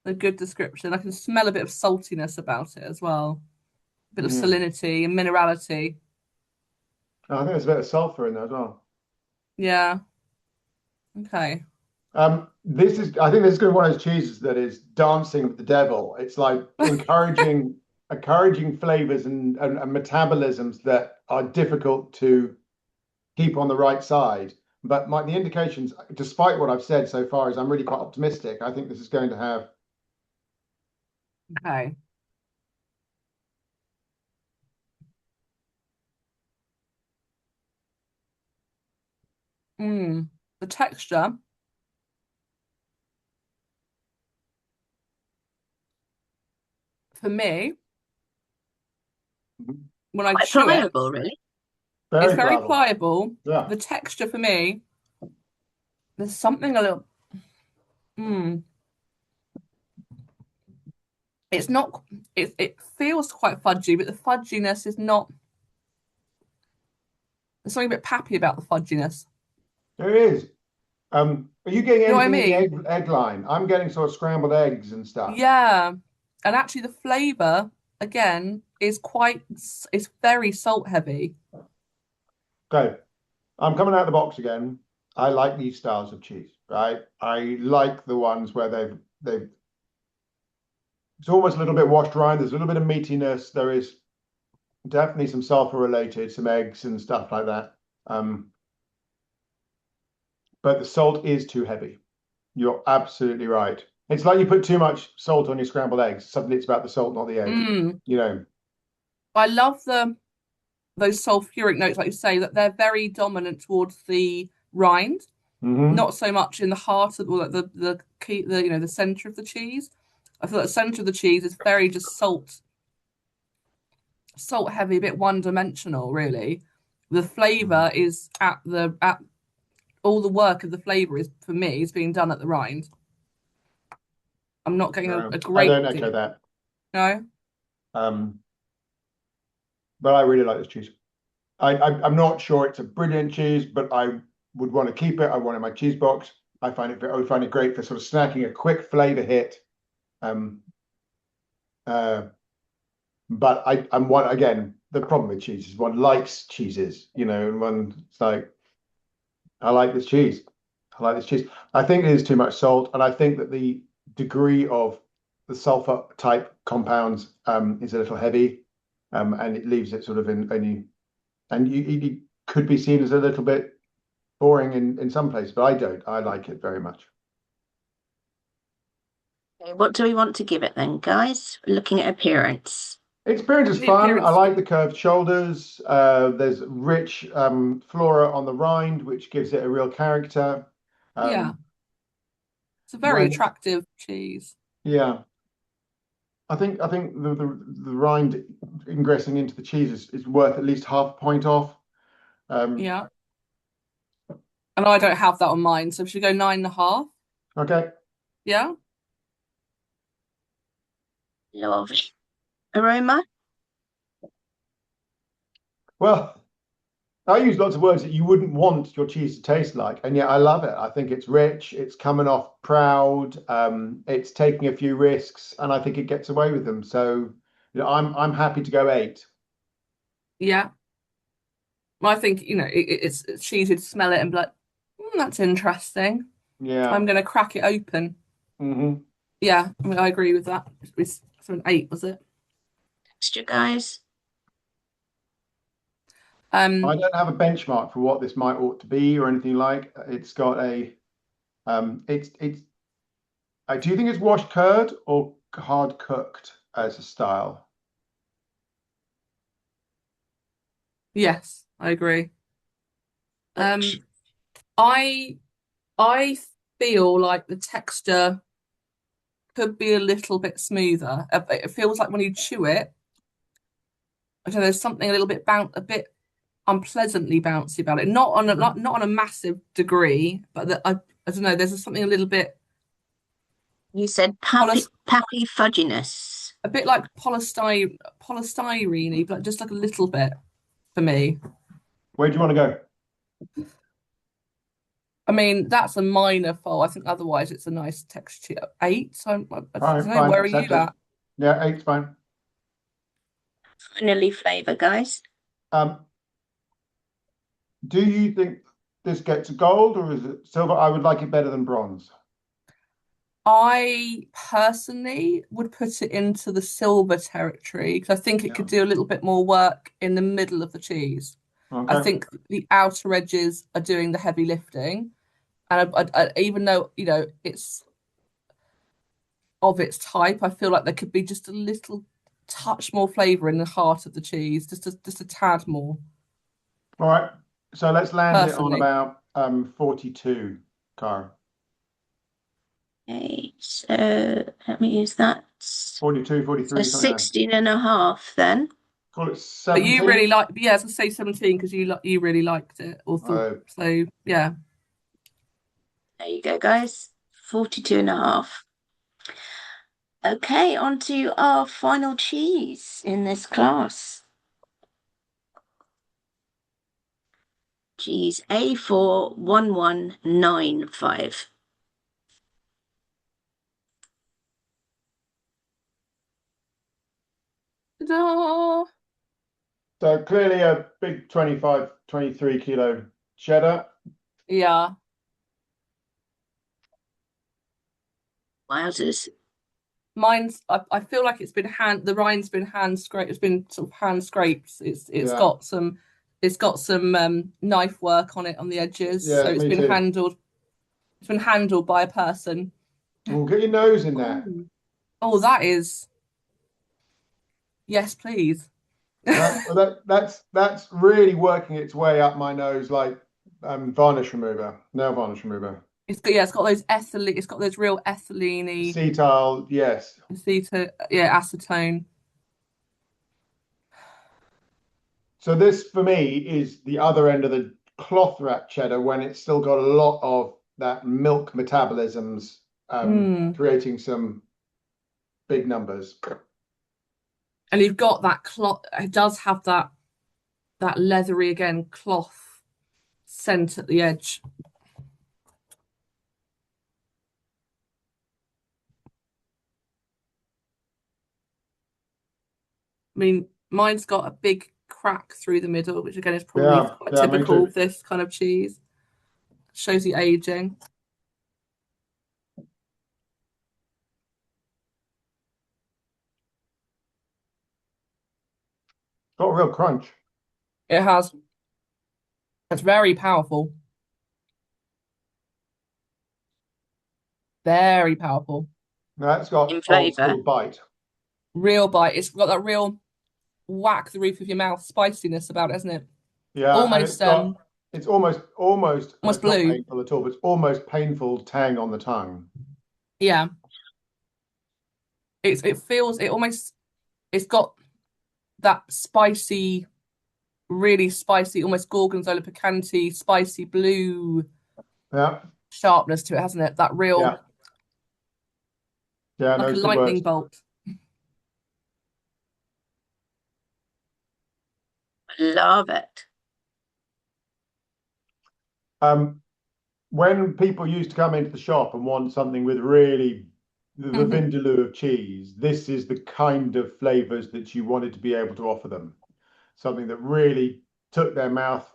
a good description. I can smell a bit of saltiness about it as well. A bit of Yeah. salinity and minerality. Oh, I think there's a bit of sulfur in there as well. Yeah. Okay. I think this is going to be one of those cheeses that is dancing with the devil. It's like encouraging flavors and metabolisms that are difficult to keep on the right side. But the indications, despite what I've said so far, is I'm really quite optimistic. I think this is going to have. Okay. The texture for me, when I Quite chew it, pliable, really. it's Very very pliable. pliable. Yeah. The texture for me, there's something a little. Mm, it's not. It feels quite fudgy, but the fudginess is not. There's something a bit pappy about the fudginess. There is. Are you getting You know what I anything in the mean? egg line? I'm getting sort of scrambled eggs and stuff. Yeah. And actually, the flavor again is quite. It's very salt heavy. Okay. I'm coming out of the box again. I like these styles of cheese, right? I like the ones where they've it's almost a little bit washed rind. There's a little bit of meatiness. There is definitely some sulfur related, some eggs and stuff like that. But the salt is too heavy. You're absolutely right. It's like you put too much salt on your scrambled eggs. Suddenly it's about the salt, not the egg. Mm. You know. I love those sulfuric notes, like you say, that they're very dominant towards the rind, Hmm. not so much in the heart of well, the key, the center of the cheese. I feel like the center of the cheese is very just salt heavy, a bit one dimensional, really. The flavor is at all the work of the flavor is for me is being done at the rind. I'm not getting No, a I don't great echo deal. that. No? Um, but I really like this cheese. I'm not sure it's a brilliant cheese, but I would want to keep it. I want it in my cheese box. I would find it great for sort of snacking, a quick flavor hit. Um, uh, but I'm one again. The problem with cheese is one likes cheeses, and it's like I like this cheese. I like this cheese. I think it is too much salt, and I think that the degree of the sulfur type compounds is a little heavy, and it leaves it sort of and you could be seen as a little bit boring in some places, but I don't. I like it very much. Okay, what do we want to give it then, guys? Looking at appearance. Experience is The fun. I appearance. like the curved shoulders. There's rich flora on the rind, which gives it a real character. Yeah. Um, It's a very when attractive cheese. Yeah, I think the rind ingressing into the cheese is worth at least half a point off. Um, Yeah. And I don't have that on mine, so should we go 9.5? okay. Yeah. Lovely. Aroma? Well, I use lots of words that you wouldn't want your cheese to taste like, and yet I love it. I think it's rich, it's coming off proud, it's taking a few risks, and I think it gets away with them. So, I'm happy to go 8. Yeah. I think, it's cheesy to smell it and be like, that's interesting. Yeah. I'm going to crack it open. Hmm. Yeah, I mean, I agree with that. It's an 8, was it? Texture, guys. I don't have a benchmark for what this might ought to be or anything like. It's got a it's I do you think it's washed curd or hard cooked as a style? Yes, I agree. Which Um, I I feel like the texture could be a little bit smoother. It feels like when you chew it, I don't know, there's something a little bit a bit unpleasantly bouncy about it. Not on a Mhm. not on a massive degree, but I don't know, there's something a little bit you said polys pappy fudginess. a bit like polystyrene, but just like a little bit for me. Where do you want to go? I mean, that's a minor fault. I think otherwise it's a nice texture. 8. So I All don't right, know, fine, where are you accept it. at? Yeah, 8's fine. Finally, flavour, guys. Um, do you think this gets gold or is it silver? I would like it better than bronze. I personally would put it into the silver territory because I think it Yeah. could do a little bit more work in the middle of the cheese. I Okay. think the outer edges are doing the heavy lifting, and even though it's of its type, I feel like there could be just a little touch more flavor in the heart of the cheese, just a tad more. All right. So let's land it on Personally, about 42, Cara. Okay, so let me use that. 42, So 43, something like that. 16 and a half then. Call it but you really 17. like, yeah, I was gonna say 17 because you really liked it or thought Uh, so. Yeah. There you go, guys. 42 and a half. Okay, on to our final cheese in this class. Cheese A41195. Ta-da! so clearly a big 25, 23 kilo cheddar. Yeah. Wowzers. I feel like the rind's been hand scraped, it's been sort of hand scraped. Yeah. It's got some knife work on it on the edges. So Yeah, me too. it's been handled by a person. Well, get your nose in there. Oh, oh, that is, yes, please. That's really working its way up my nose like varnish remover, nail varnish remover. It's got those ethylene, it's got those real ethylene Acetyl, yes. acetone. So this for me is the other end of the cloth wrap cheddar when it's still got a lot of that milk metabolisms Mm. creating some big numbers. And you've got that cloth, it does have that leathery again cloth scent at the edge. I mean, mine's got a big crack through the middle, which again is probably Yeah, quite yeah, me typical too. of this kind of cheese. Shows the aging. Got a real crunch. It has. It's very powerful. Very powerful. That's got In old flavour. school bite. Real bite. It's got that real whack the roof of your mouth spiciness about it, hasn't it? Yeah, and Almost it's almost almost it's not blue. painful at all, but it's almost painful tang on the tongue. Yeah. It feels it almost it's got that spicy, really spicy, almost gorgonzola picante, spicy blue Yeah, sharpness to it, hasn't it? That real yeah, yeah, like a those good lightning words. bolt. Love it. When people used to come into the shop and want something with really the vindaloo of cheese, this is the kind of flavors that you wanted to be able to offer them. Something that really took their mouth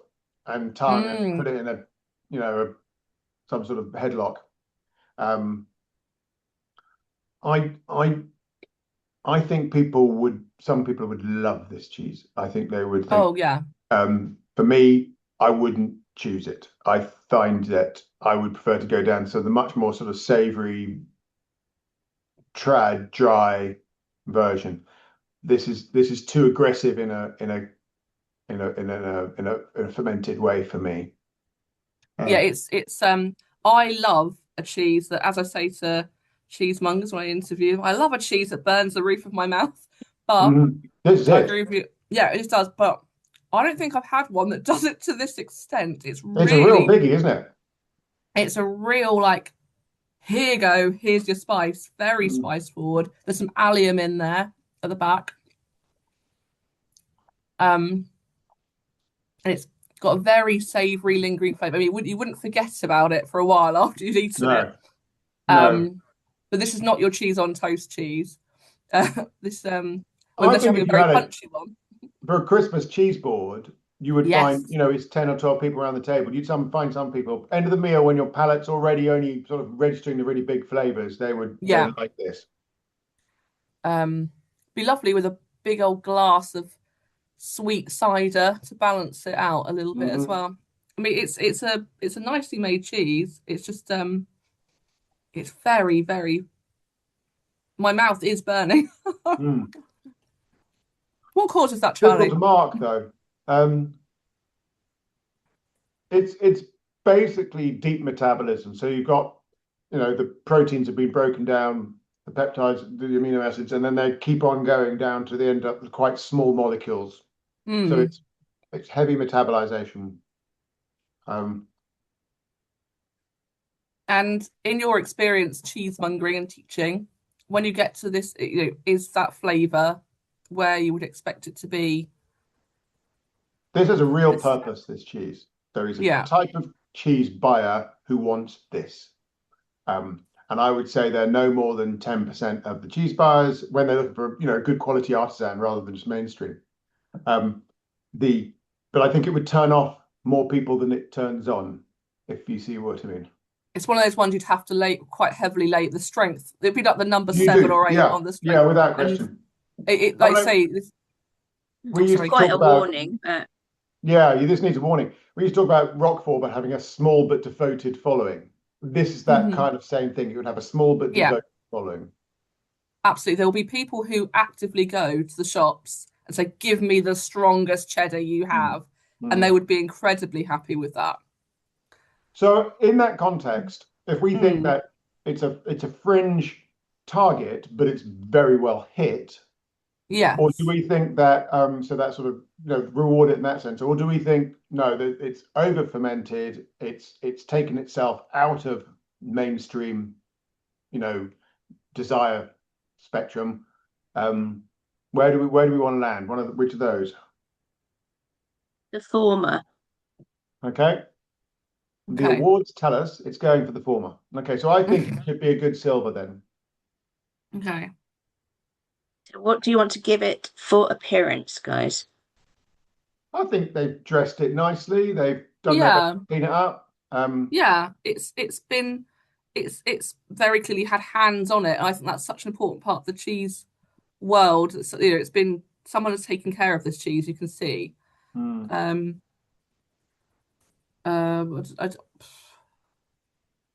and tongue and put it in a, some sort of headlock. Um, I I I think some people would love this cheese. I think they would think, Oh yeah. for me, I wouldn't choose it. I find that I would prefer to go down to the much more sort of savory, dry version. This is too aggressive in a fermented way for me. Yeah, it's I love a cheese that, as I say to cheesemongers when I interview them, I love a cheese that burns the roof of my mouth. But This is I it. agree with you. Yeah, it does, but I don't think I've had one that does it to this extent. It's a real biggie, isn't it? It's a real like, here you go, here's your spice, very Mm. spice forward. There's some allium in there at the back. Um, and it's got a very savoury, lingering flavour. I mean, you wouldn't forget about it for a while after you've eaten it. No, no. But this is not your cheese on toast cheese. This I unless you're think having if a you very had it punchy one. for a Christmas cheese board, you would find, Yes. it's 10 or 12 people around the table. You'd find some people, end of the meal, when your palate's already only sort of registering the really big flavors, they Yeah. like this. Be lovely with a big old glass of sweet cider to balance it out a little bit as Hmm. well. I mean, it's a nicely made cheese. It's just it's very, very. My mouth is burning. Mm. What causes that, Difficult to Charlie? mark though. Um, it's basically deep metabolism. So you've got, the proteins have been broken down, the peptides, the amino acids, and then they keep on going down to the end up with quite small molecules. So Hmm. it's heavy metabolization. Um, And in your experience cheesemongering and teaching, when you get to this, is that flavour where you would expect it to be? this has a real This, purpose, this cheese. There is a yeah, type of cheese buyer who wants this. And I would say they're no more than 10% of the cheese buyers when they're looking for, a good quality artisan rather than just mainstream. Um, the but I think it would turn off more people than it turns on, if you see what I mean. it's one of those ones you'd have to lay quite heavily lay the strength. It'd be like the number You seven do, or eight yeah, on the yeah, strength, without and question. it I like mean, say this. we Oh, used It's to sorry. quite talk a about, warning, but yeah, this needs a warning. We used to talk about Roquefort but having a small but devoted following. This is that Hmm. kind of same thing. You would have a small but Yeah, devoted following. absolutely. There will be people who actively go to the shops and say, "Give me the strongest cheddar you Mm. have," and they Mm. would be incredibly happy with that. So in that context, if we think Mm. that it's a fringe target, but it's very well hit, or do Yes. we think that so that sort of reward it in that sense, or do we think no, that it's over fermented, it's taken itself out of mainstream, you know, desire spectrum? Um, where do we want to land? Which of those? the former. Okay. The Okay. awards tell us it's going for the former. Okay, so I think it should be a good silver then. Okay. So what do you want to give it for appearance, guys? I think they've dressed it nicely. They've done their best Yeah. to clean it up. Yeah. It's very clearly had hands on it. And I think that's such an important part of the cheese world. It's been someone has taken care of this cheese. You can see. Hmm, Um. I,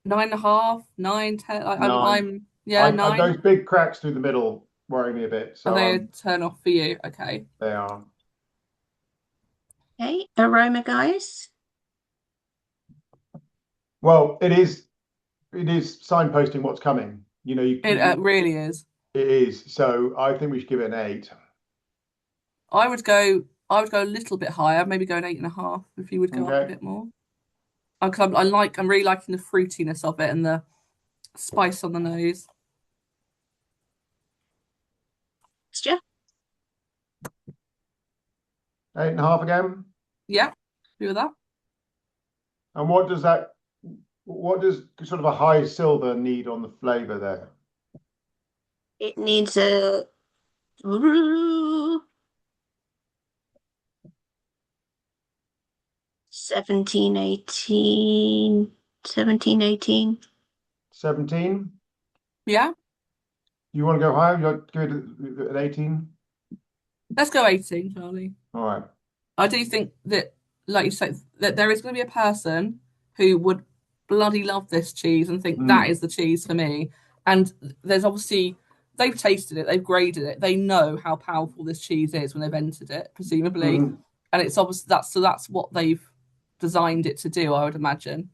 9.5, 9, 10. nine. Yeah, Those 9. big cracks through the middle worry me a bit. Are So they a turn off for you? Okay. they are. Okay, aroma, guys. Well, it is signposting what's coming. It really is. It is. So I think we should give it an 8. I would go a little bit higher, maybe go an 8.5 if you would go up a Okay. bit more. I'm really liking the fruitiness of it and the spice on the nose. Texture. 8.5 again. Yeah, agree with that. And what does sort of a high silver need on the flavour there? It needs a 17, 18, 17, 18. 17? Yeah, You want to go higher? You want to go to at 18? let's go 18, Charlie. All right. I do think that, like you said, that there is going to be a person who would bloody love this cheese and think that is the cheese for me. And there's obviously they've tasted it, they've graded it, they know how powerful this cheese is when they've entered it, presumably. And it's obvious that's what they've designed it to do, I would imagine.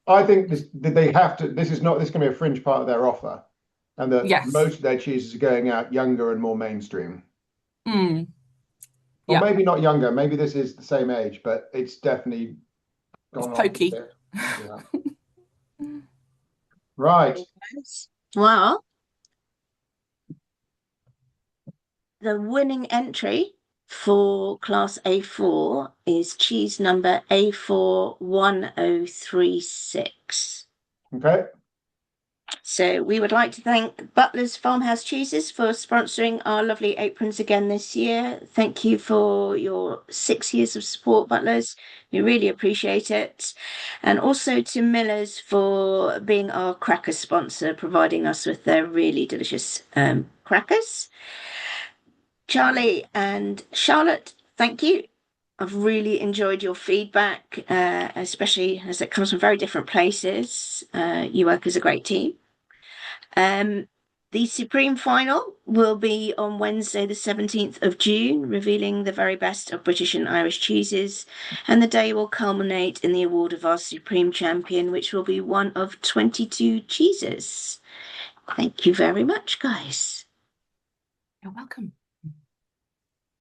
I think they have to. This is going to be a fringe part of their offer, and that Yes. most of their cheeses are going out younger and more mainstream. Mm. Or Yeah. maybe not younger. Maybe this is the same age, but it's definitely gone It's on a pokey. bit. Yeah. Right. Well, the winning entry for class A4 is cheese number A41036. Okay. So we would like to thank Butler's Farmhouse Cheeses for sponsoring our lovely aprons again this year. Thank you for your 6 years of support, Butlers. We really appreciate it. And also to Miller's for being our cracker sponsor, providing us with their really delicious crackers. Charlie and Charlotte, thank you. I've really enjoyed your feedback, especially as it comes from very different places. You work as a great team. The Supreme Final will be on Wednesday, the 17th of June, revealing the very best of British and Irish cheeses, and the day will culminate in the award of our Supreme Champion, which will be one of 22 cheeses. Thank you very much, guys. You're welcome.